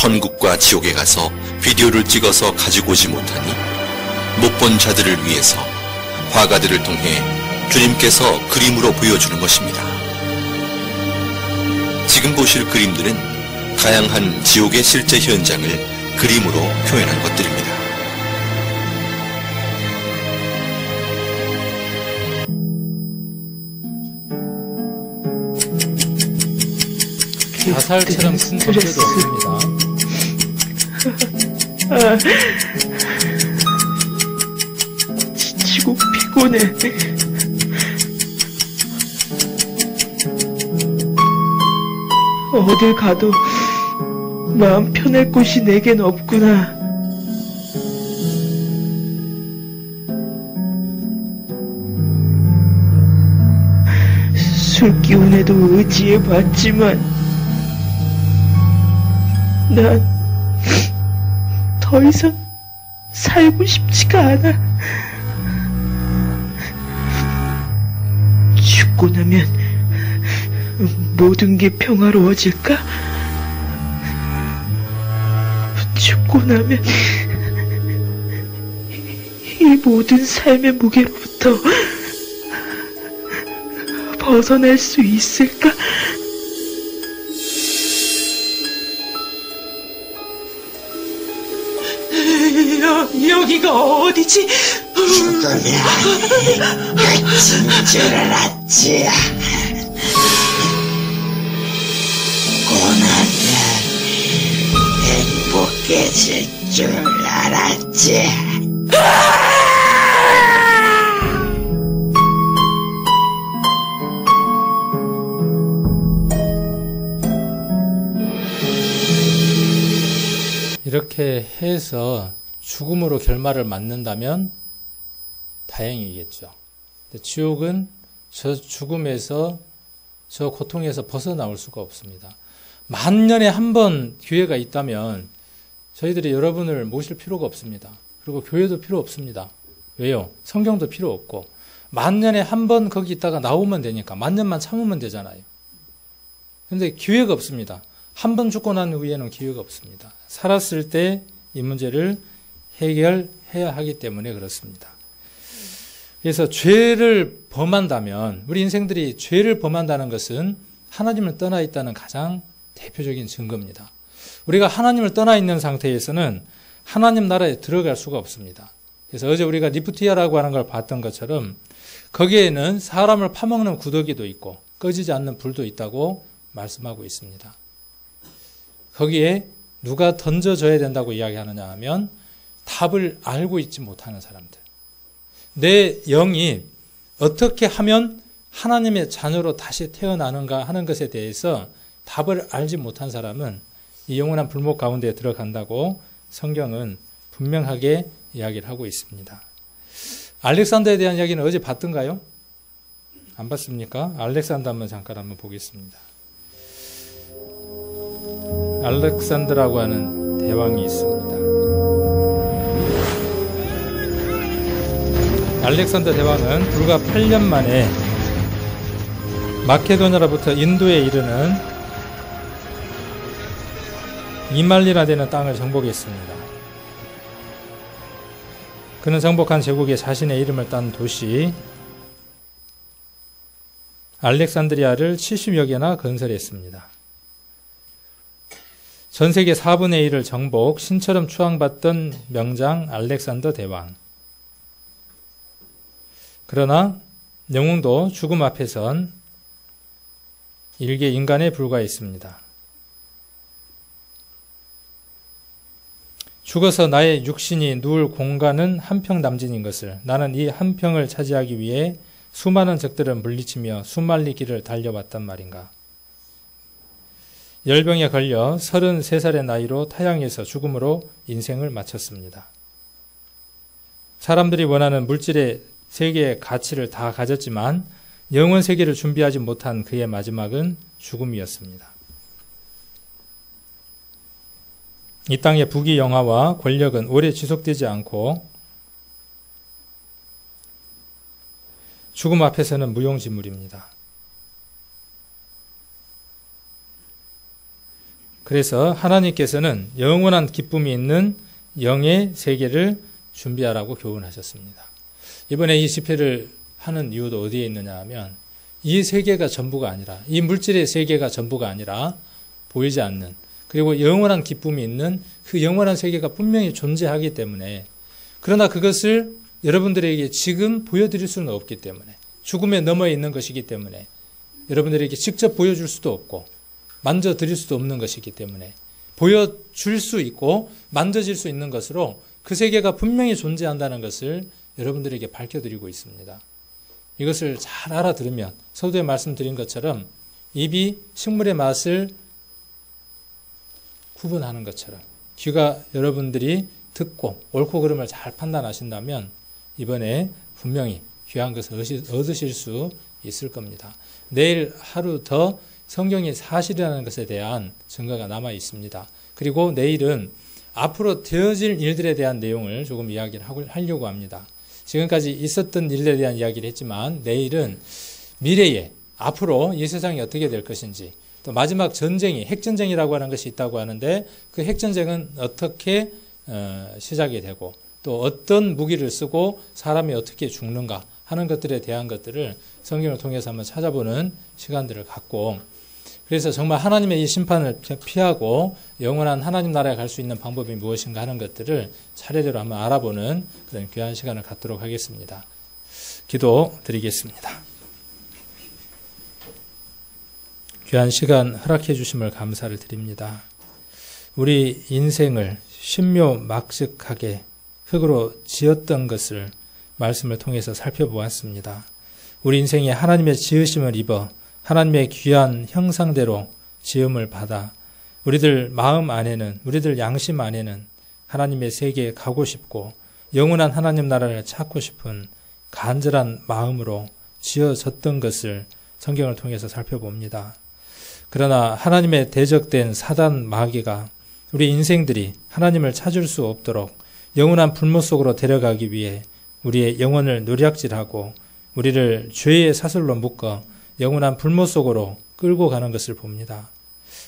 천국과 지옥에 가서 비디오를 찍어서 가지고 오지 못하니 못 본 자들을 위해서 화가들을 통해 주님께서 그림으로 보여주는 것입니다. 지금 보실 그림들은 다양한 지옥의 실제 현장을 그림으로 표현한 것들입니다. 자살처럼 큰 존재도 없습니다. 지치고 피곤해. 어딜 가도 마음 편할 곳이 내겐 없구나. 술 기운에도 의지해봤지만 난 더 이상 살고 싶지가 않아. 죽고 나면 모든 게 평화로워질까? 죽고 나면 이 모든 삶의 무게로부터 벗어날 수 있을까? 여기가 어디지? 죽으면 끝인 줄 알았지. 고난은 행복해질 줄 알았지. 이렇게 해서 죽음으로 결말을 맞는다면 다행이겠죠. 근데 지옥은 저 죽음에서, 저 고통에서 벗어나올 수가 없습니다. 만년에 한 번 기회가 있다면 저희들이 여러분을 모실 필요가 없습니다. 그리고 교회도 필요 없습니다. 왜요? 성경도 필요 없고 만년에 한 번 거기 있다가 나오면 되니까 만년만 참으면 되잖아요. 그런데 기회가 없습니다. 한 번 죽고 난 후에는 기회가 없습니다. 살았을 때 이 문제를 해결해야 하기 때문에 그렇습니다. 그래서 죄를 범한다면, 우리 인생들이 죄를 범한다는 것은 하나님을 떠나 있다는 가장 대표적인 증거입니다. 우리가 하나님을 떠나 있는 상태에서는 하나님 나라에 들어갈 수가 없습니다. 그래서 어제 우리가 니프티아라고 하는 걸 봤던 것처럼 거기에는 사람을 파먹는 구더기도 있고 꺼지지 않는 불도 있다고 말씀하고 있습니다. 거기에 누가 던져줘야 된다고 이야기하느냐 하면 답을 알고 있지 못하는 사람들. 내 영이 어떻게 하면 하나님의 자녀로 다시 태어나는가 하는 것에 대해서 답을 알지 못한 사람은 이 영원한 불목 가운데 들어간다고 성경은 분명하게 이야기를 하고 있습니다. 알렉산더에 대한 이야기는 어제 봤던가요? 안 봤습니까? 알렉산더 한번 보겠습니다. 알렉산더라고 하는 대왕이 있습니다. 알렉산더 대왕은 불과 8년 만에 마케도니아로부터 인도에 이르는 이말리나 되는 땅을 정복했습니다. 그는 정복한 제국에 자신의 이름을 딴 도시 알렉산드리아를 70여 개나 건설했습니다. 전 세계 4분의 1을 정복, 신처럼 추앙받던 명장 알렉산더 대왕. 그러나 영웅도 죽음 앞에선 일개 인간에 불과했습니다. 죽어서 나의 육신이 누울 공간은 한 평 남짓인 것을, 나는 이 한 평을 차지하기 위해 수많은 적들을 물리치며 수말리 길을 달려왔단 말인가. 열병에 걸려 33살의 나이로 타향에서 죽음으로 인생을 마쳤습니다. 사람들이 원하는 물질의 세계의 가치를 다 가졌지만 영원 세계를 준비하지 못한 그의 마지막은 죽음이었습니다. 이 땅의 부귀 영화와 권력은 오래 지속되지 않고 죽음 앞에서는 무용지물입니다. 그래서 하나님께서는 영원한 기쁨이 있는 영의 세계를 준비하라고 교훈하셨습니다. 이번에 이 집회를 하는 이유도 어디에 있느냐 하면 이 세계가 전부가 아니라, 이 물질의 세계가 전부가 아니라 보이지 않는, 그리고 영원한 기쁨이 있는 그 영원한 세계가 분명히 존재하기 때문에, 그러나 그것을 여러분들에게 지금 보여드릴 수는 없기 때문에, 죽음에 넘어 있는 것이기 때문에 여러분들에게 직접 보여줄 수도 없고 만져드릴 수도 없는 것이기 때문에 보여줄 수 있고 만져질 수 있는 것으로 그 세계가 분명히 존재한다는 것을 여러분들에게 밝혀드리고 있습니다. 이것을 잘 알아들으면 서두에 말씀드린 것처럼 입이 식물의 맛을 구분하는 것처럼 귀가 여러분들이 듣고 옳고 그름을 잘 판단하신다면 이번에 분명히 귀한 것을 얻으실 수 있을 겁니다. 내일 하루 더 성경이 사실이라는 것에 대한 증거가 남아 있습니다. 그리고 내일은 앞으로 되어질 일들에 대한 내용을 조금 이야기를 하려고 합니다. 지금까지 있었던 일에 대한 이야기를 했지만 내일은 미래에 앞으로 이 세상이 어떻게 될 것인지, 또 마지막 전쟁이 핵전쟁이라고 하는 것이 있다고 하는데 그 핵전쟁은 어떻게 시작이 되고 또 어떤 무기를 쓰고 사람이 어떻게 죽는가 하는 것들에 대한 것들을 성경을 통해서 한번 찾아보는 시간들을 갖고, 그래서 정말 하나님의 이 심판을 피하고 영원한 하나님 나라에 갈 수 있는 방법이 무엇인가 하는 것들을 차례대로 한번 알아보는 그런 귀한 시간을 갖도록 하겠습니다. 기도 드리겠습니다. 귀한 시간 허락해 주심을 감사를 드립니다. 우리 인생을 신묘막측하게 흙으로 지었던 것을 말씀을 통해서 살펴보았습니다. 우리 인생이 하나님의 지으심을 입어 하나님의 귀한 형상대로 지음을 받아 우리들 마음 안에는, 우리들 양심 안에는 하나님의 세계에 가고 싶고 영원한 하나님 나라를 찾고 싶은 간절한 마음으로 지어졌던 것을 성경을 통해서 살펴봅니다. 그러나 하나님의 대적된 사단 마귀가 우리 인생들이 하나님을 찾을 수 없도록 영원한 불못 속으로 데려가기 위해 우리의 영혼을 노략질하고 우리를 죄의 사슬로 묶어 영원한 불못 속으로 끌고 가는 것을 봅니다.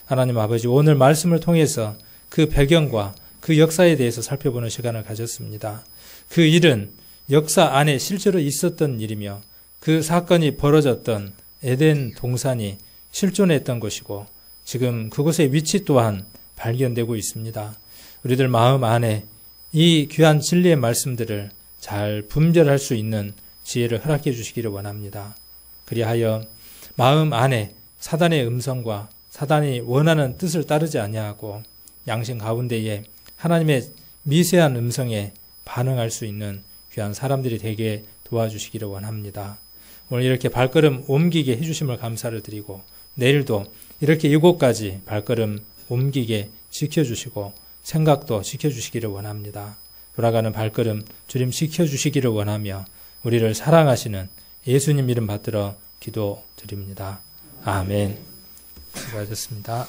하나님 아버지, 오늘 말씀을 통해서 그 배경과 그 역사에 대해서 살펴보는 시간을 가졌습니다. 그 일은 역사 안에 실제로 있었던 일이며 그 사건이 벌어졌던 에덴 동산이 실존했던 것이고 지금 그곳의 위치 또한 발견되고 있습니다. 우리들 마음 안에 이 귀한 진리의 말씀들을 잘 분별할 수 있는 지혜를 허락해 주시기를 원합니다. 그리하여 마음 안에 사단의 음성과 사단이 원하는 뜻을 따르지 아니하고 양심 가운데에 하나님의 미세한 음성에 반응할 수 있는 귀한 사람들이 되게 도와주시기를 원합니다. 오늘 이렇게 발걸음 옮기게 해주심을 감사를 드리고 내일도 이렇게 이곳까지 발걸음 옮기게 지켜주시고 생각도 지켜주시기를 원합니다. 돌아가는 발걸음 주님 지켜주시기를 원하며 우리를 사랑하시는 예수님 이름 받들어 기도드립니다. 아멘. 수고하셨습니다.